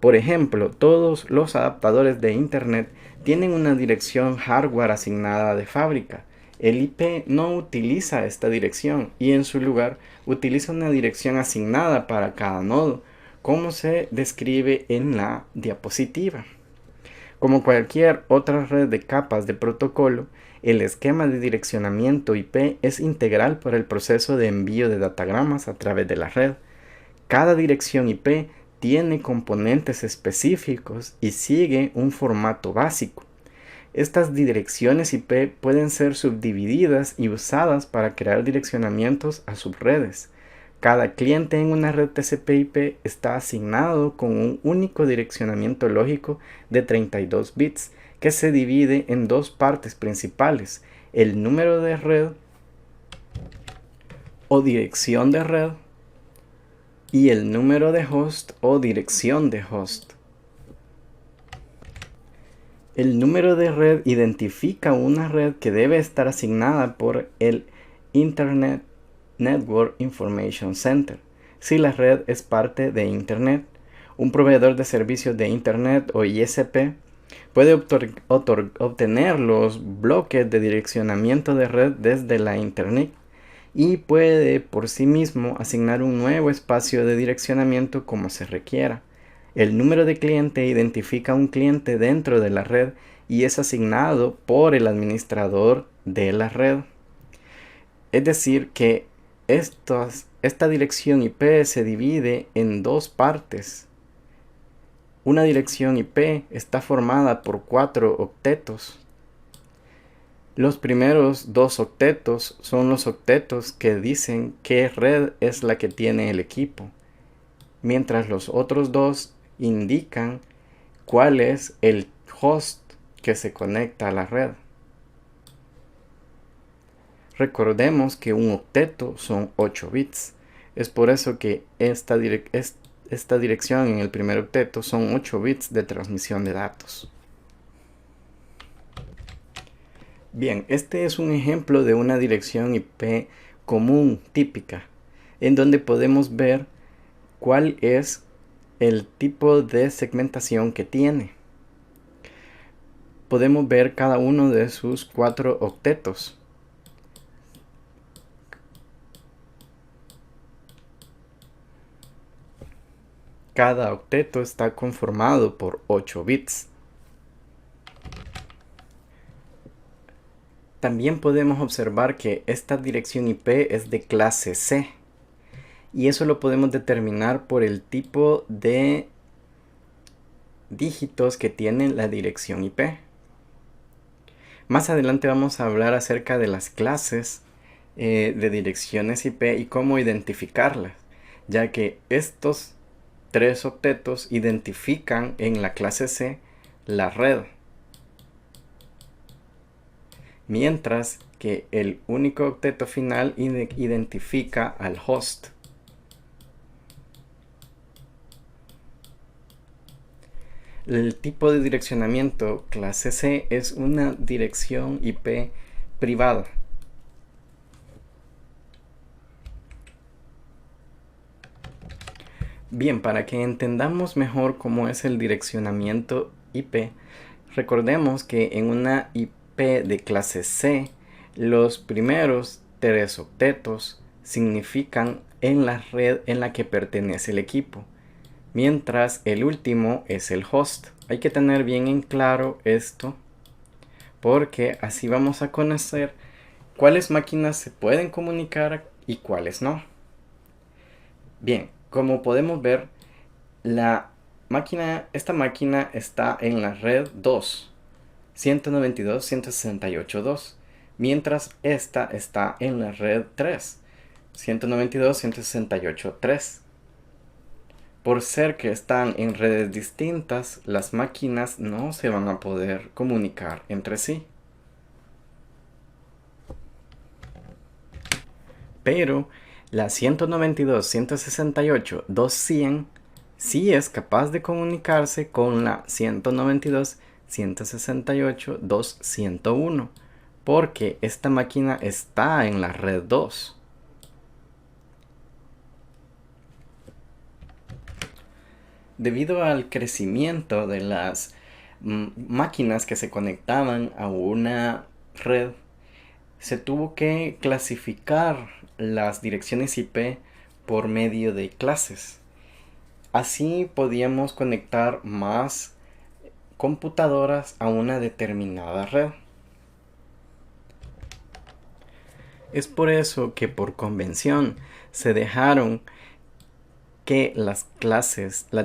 Por ejemplo, todos los adaptadores de Internet tienen una dirección hardware asignada de fábrica. El IP no utiliza esta dirección y en su lugar utiliza una dirección asignada para cada nodo, como se describe en la diapositiva. Como cualquier otra red de capas de protocolo, el esquema de direccionamiento IP es integral para el proceso de envío de datagramas a través de la red. Cada dirección IP tiene componentes específicos y sigue un formato básico. Estas direcciones IP pueden ser subdivididas y usadas para crear direccionamientos a subredes. Cada cliente en una red TCP/IP está asignado con un único direccionamiento lógico de 32 bits que se divide en dos partes principales: el número de red o dirección de red y el número de host o dirección de host. El número de red identifica una red que debe estar asignada por el Internet Network Information Center, si la red es parte de Internet. Un proveedor de servicios de Internet o ISP puede obtener los bloques de direccionamiento de red desde la Internet y puede por sí mismo asignar un nuevo espacio de direccionamiento como se requiera. El número de cliente identifica un cliente dentro de la red y es asignado por el administrador de la red. Es decir, que esta dirección IP se divide en dos partes. Una dirección IP está formada por 4 octetos. Los primeros 2 octetos son los octetos que dicen qué red es la que tiene el equipo, mientras los otros 2 indican cuál es el host que se conecta a la red. Recordemos que un octeto son 8 bits. Es por eso que esta dirección en el primer octeto son 8 bits de transmisión de datos. Bien, este es un ejemplo de una dirección IP común típica, en donde podemos ver cuál es el tipo de segmentación que tiene. Podemos ver cada uno de sus 4 octetos. Cada octeto está conformado por 8 bits. También podemos observar que esta dirección IP es de clase C. Y eso lo podemos determinar por el tipo de dígitos que tiene la dirección IP. Más adelante vamos a hablar acerca de las clases de direcciones IP y cómo identificarlas, ya que estos tres octetos identifican en la clase C la red, mientras que el único octeto final identifica al host. El tipo de direccionamiento clase C es una dirección IP privada. Bien, para que entendamos mejor cómo es el direccionamiento IP, recordemos que en una IP de clase C, los primeros tres octetos significan en la red en la que pertenece el equipo, mientras el último es el host. Hay que tener bien en claro esto, porque así vamos a conocer cuáles máquinas se pueden comunicar y cuáles no. Bien, como podemos ver, esta máquina está en la red 2, 192.168.2, mientras esta está en la red 3, 192.168.3. Por ser que están en redes distintas, las máquinas no se van a poder comunicar entre sí. Pero la 192.168.2.100 sí es capaz de comunicarse con la 192.168.2.101, porque esta máquina está en la red 2. Debido al crecimiento de las máquinas que se conectaban a una red, se tuvo que clasificar las direcciones IP por medio de clases. Así podíamos conectar más computadoras a una determinada red. Es por eso que por convención se dejaron que las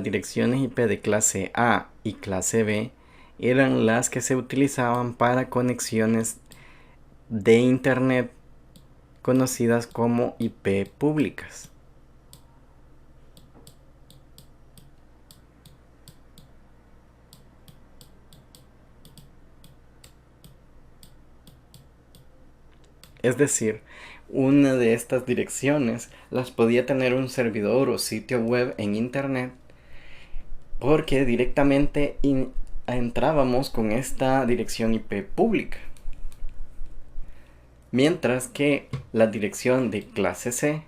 direcciones IP de clase A y clase B eran las que se utilizaban para conexiones de Internet conocidas como IP públicas. Es decir, una de estas direcciones las podía tener un servidor o sitio web en Internet, porque directamente entrábamos con esta dirección IP pública. Mientras que la dirección de clase C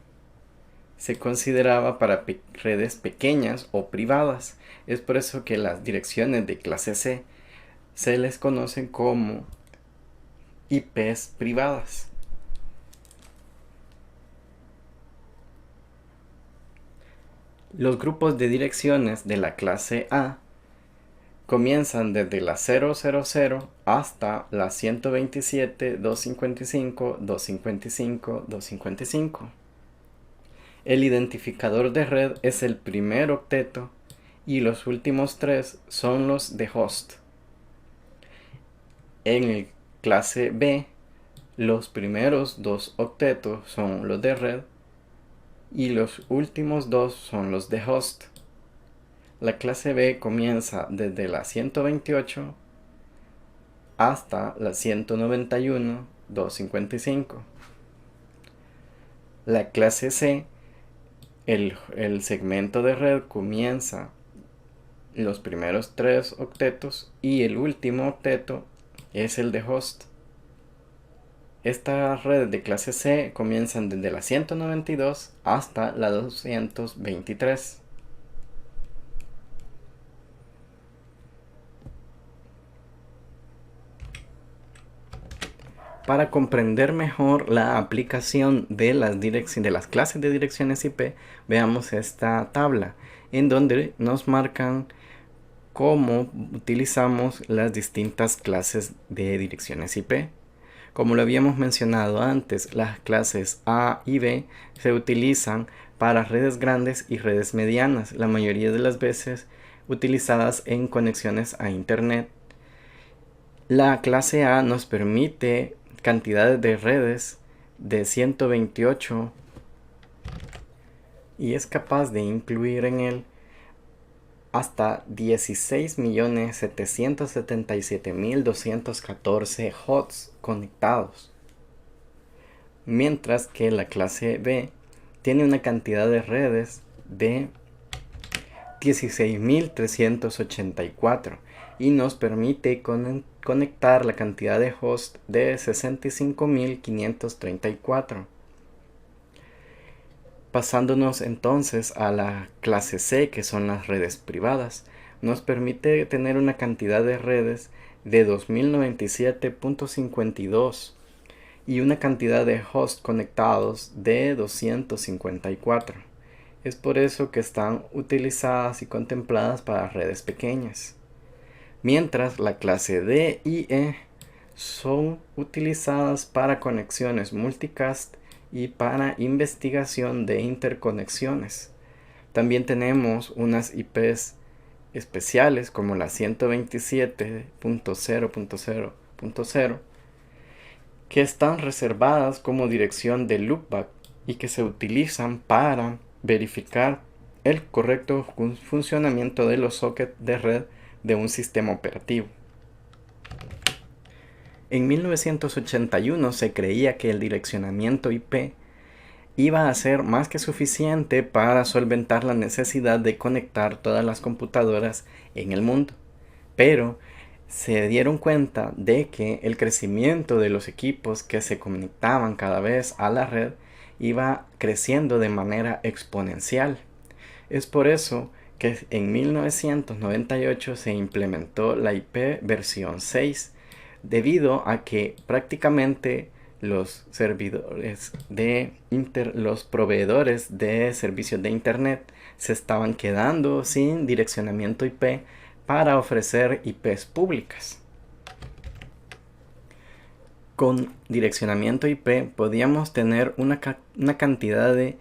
se consideraba para redes pequeñas o privadas. Es por eso que las direcciones de clase C se les conocen como IPs privadas. Los grupos de direcciones de la clase A comienzan desde la 000 hasta la 127.255.255.255. El identificador de red es el primer octeto y los últimos tres son los de host. En el clase B, los primeros dos octetos son los de red y los últimos dos son los de host. La clase B comienza desde la 128 hasta la 191.255. La clase C, el segmento de red comienza los primeros tres octetos y el último octeto es el de host. Estas redes de clase C comienzan desde la 192 hasta la 223. Para comprender mejor la aplicación de las clases de direcciones IP, veamos esta tabla en donde nos marcan cómo utilizamos las distintas clases de direcciones IP. Como lo habíamos mencionado antes, las clases A y B se utilizan para redes grandes y redes medianas, la mayoría de las veces utilizadas en conexiones a Internet. La clase A nos permite cantidades de redes de 128 y es capaz de incluir en él hasta 16.777.214 hosts conectados, mientras que la clase B tiene una cantidad de redes de 16.384 y nos permite conectar la cantidad de hosts de 65.534. Pasándonos entonces a la clase C, que son las redes privadas, nos permite tener una cantidad de redes de 2097.52 y una cantidad de hosts conectados de 254. Es por eso que están utilizadas y contempladas para redes pequeñas. Mientras la clase D y E son utilizadas para conexiones multicast y para investigación de interconexiones. También tenemos unas IPs especiales como la 127.0.0.0 que están reservadas como dirección de loopback y que se utilizan para verificar el correcto funcionamiento de los sockets de red de un sistema operativo. En 1981 se creía que el direccionamiento IP iba a ser más que suficiente para solventar la necesidad de conectar todas las computadoras en el mundo, pero se dieron cuenta de que el crecimiento de los equipos que se conectaban cada vez a la red iba creciendo de manera exponencial. Es por eso que en 1998 se implementó la IP versión 6, debido a que prácticamente los servidores los proveedores de servicios de internet se estaban quedando sin direccionamiento IP para ofrecer IPs públicas. Con direccionamiento IP podíamos tener una cantidad de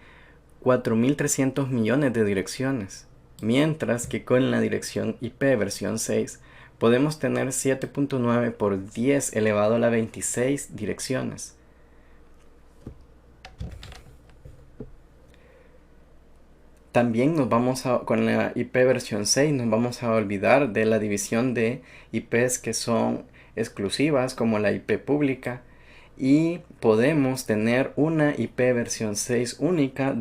4.300 millones de direcciones, mientras que con la dirección IP versión 6 podemos tener 7.9 por 10 elevado a la 26 direcciones. También con la IP versión 6 nos vamos a olvidar de la división de IPs que son exclusivas, como la IP pública, y podemos tener una IP versión 6 única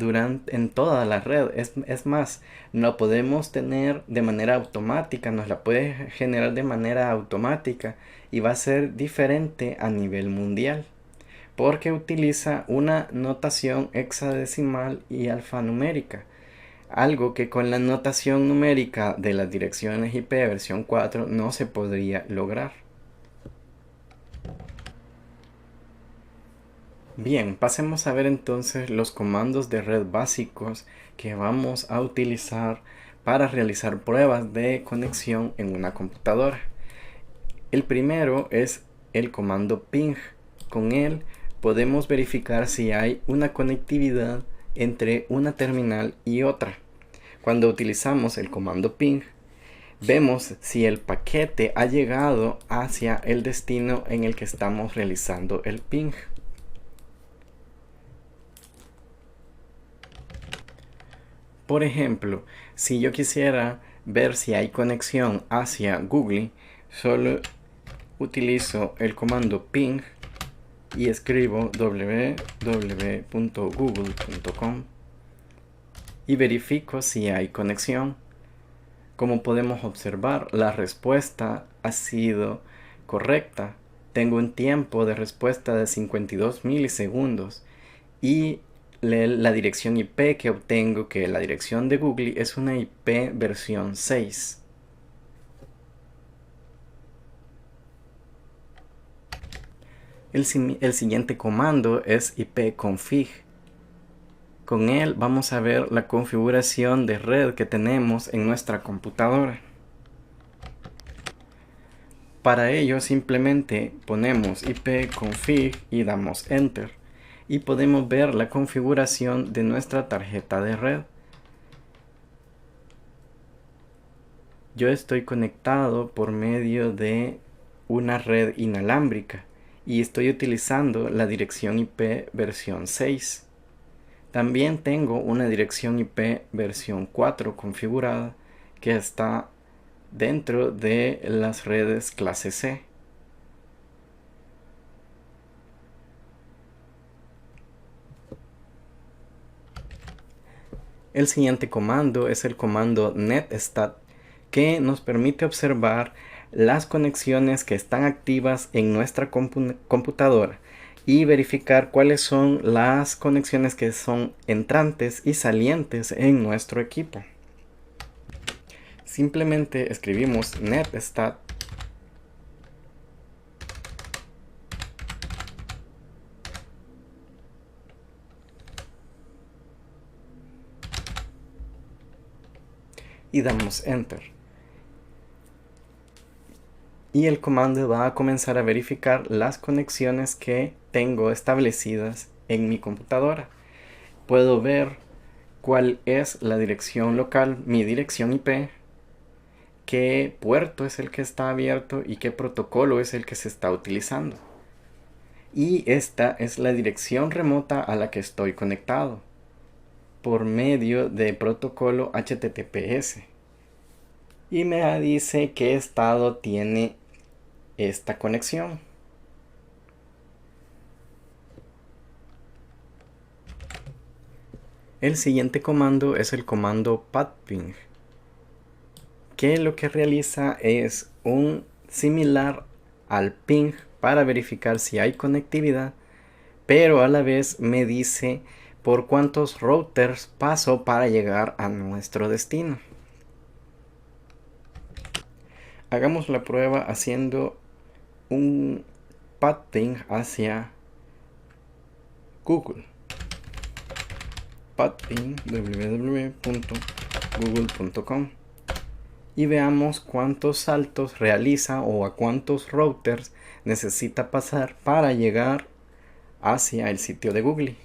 en toda la red. Es más, lo podemos tener de manera automática, nos la puede generar de manera automática y va a ser diferente a nivel mundial, porque utiliza una notación hexadecimal y alfanumérica, algo que con la notación numérica de las direcciones IP versión 4 no se podría lograr. Bien, pasemos a ver entonces los comandos de red básicos que vamos a utilizar para realizar pruebas de conexión en una computadora. El primero es el comando ping. Con él podemos verificar si hay una conectividad entre una terminal y otra. Cuando utilizamos el comando ping, vemos si el paquete ha llegado hacia el destino en el que estamos realizando el ping. Por ejemplo, si yo quisiera ver si hay conexión hacia Google, solo utilizo el comando ping y escribo www.google.com y verifico si hay conexión. Como podemos observar, la respuesta ha sido correcta. Tengo un tiempo de respuesta de 52 milisegundos y la dirección IP que obtengo, que la dirección de Google, es una IP versión 6. El siguiente comando es ipconfig. Con él vamos a ver la configuración de red que tenemos en nuestra computadora. Para ello simplemente ponemos ipconfig y damos enter y podemos ver la configuración de nuestra tarjeta de red. Yo estoy conectado por medio de una red inalámbrica y estoy utilizando la dirección IP versión 6. También tengo una dirección IP versión 4 configurada que está dentro de las redes clase C. El siguiente comando es el comando netstat, que nos permite observar las conexiones que están activas en nuestra computadora y verificar cuáles son las conexiones que son entrantes y salientes en nuestro equipo. Simplemente escribimos netstat y damos enter. Y el comando va a comenzar a verificar las conexiones que tengo establecidas en mi computadora. Puedo ver cuál es la dirección local, mi dirección IP, qué puerto es el que está abierto y qué protocolo es el que se está utilizando. Y esta es la dirección remota a la que estoy conectado por medio de protocolo HTTPS. Y me dice qué estado tiene esta conexión. El siguiente comando es el comando patping, que lo que realiza es un similar al ping para verificar si hay conectividad, pero a la vez me dice por cuántos routers paso para llegar a nuestro destino. Hagamos la prueba haciendo un patping hacia Google. Patping www.google.com y veamos cuántos saltos realiza o a cuántos routers necesita pasar para llegar hacia el sitio de Google.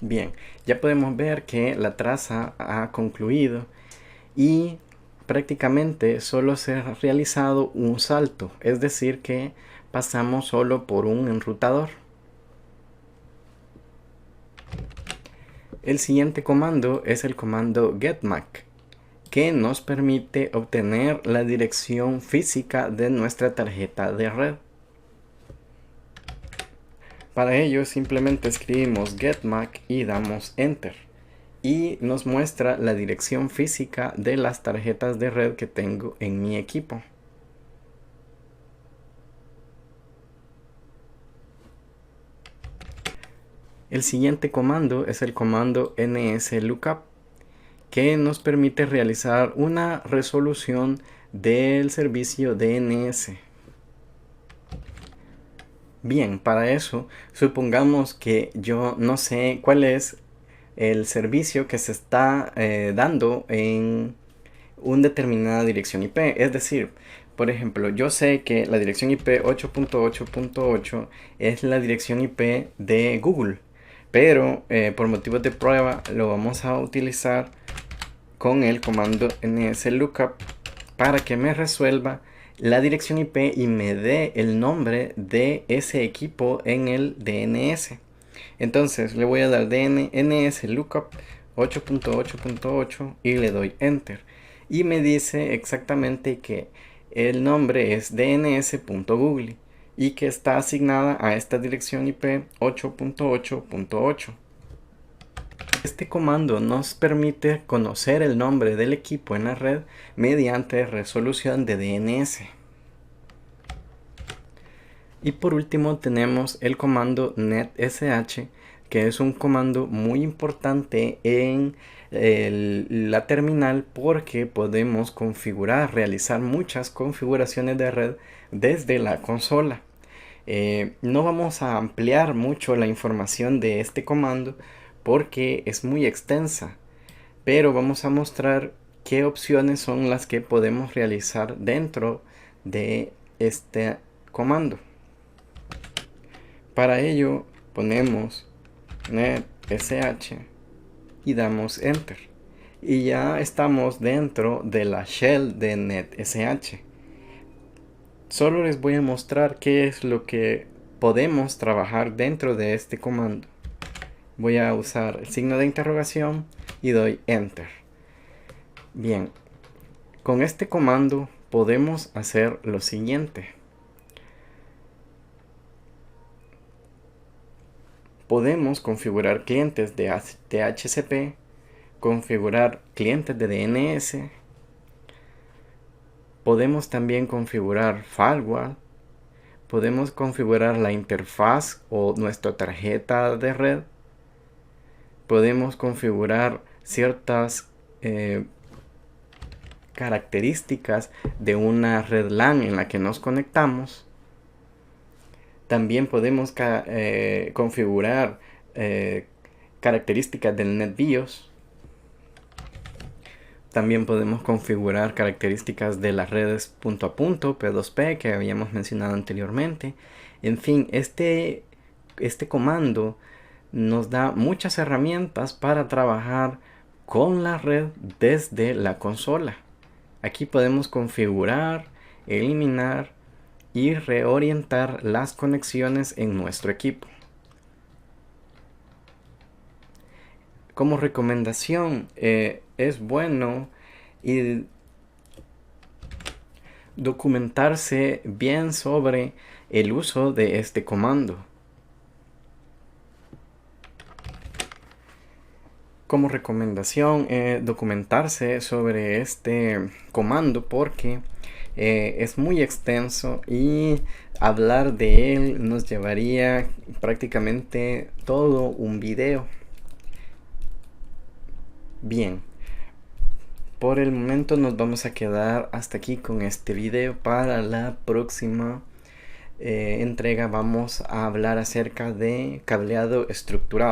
Bien, ya podemos ver que la traza ha concluido y prácticamente solo se ha realizado un salto, es decir que pasamos solo por un enrutador. El siguiente comando es el comando getMAC, que nos permite obtener la dirección física de nuestra tarjeta de red. Para ello simplemente escribimos getMAC y damos enter. Y nos muestra la dirección física de las tarjetas de red que tengo en mi equipo. El siguiente comando es el comando nslookup, que nos permite realizar una resolución del servicio DNS. Bien, para eso, supongamos que yo no sé cuál es el servicio que se está dando en una determinada dirección IP. Es decir, por ejemplo, yo sé que la dirección IP 8.8.8 es la dirección IP de Google, pero por motivos de prueba lo vamos a utilizar con el comando nslookup para que me resuelva la dirección IP y me dé el nombre de ese equipo en el DNS. Entonces le voy a dar nslookup 8.8.8 y le doy enter. Y me dice exactamente que el nombre es dns.google y que está asignada a esta dirección IP 8.8.8. Este comando nos permite conocer el nombre del equipo en la red mediante resolución de DNS. Y por último tenemos el comando netsh, que es un comando muy importante en la terminal porque podemos realizar muchas configuraciones de red desde la consola. No vamos a ampliar mucho la información de este comando porque es muy extensa, pero vamos a mostrar qué opciones son las que podemos realizar dentro de este comando. Para ello ponemos netsh y damos enter y ya estamos dentro de la shell de netsh. Solo les voy a mostrar qué es lo que podemos trabajar dentro de este comando. Voy a usar el signo de interrogación y doy enter. Bien, con este comando podemos hacer lo siguiente. Podemos configurar clientes de DHCP, configurar clientes de DNS. Podemos también configurar firewall. Podemos configurar la interfaz o nuestra tarjeta de red. Podemos configurar ciertas características de una red LAN en la que nos conectamos. También podemos configurar características del NetBIOS. También podemos configurar características de las redes punto a punto, P2P, que habíamos mencionado anteriormente. En fin, este comando nos da muchas herramientas para trabajar con la red desde la consola. Aquí podemos configurar, eliminar y reorientar las conexiones en nuestro equipo. Como recomendación, es bueno documentarse bien sobre el uso de este comando. Como recomendación, documentarse sobre este comando porque es muy extenso y hablar de él nos llevaría prácticamente todo un video. Bien, por el momento nos vamos a quedar hasta aquí con este video. Para la próxima entrega vamos a hablar acerca de cableado estructurado.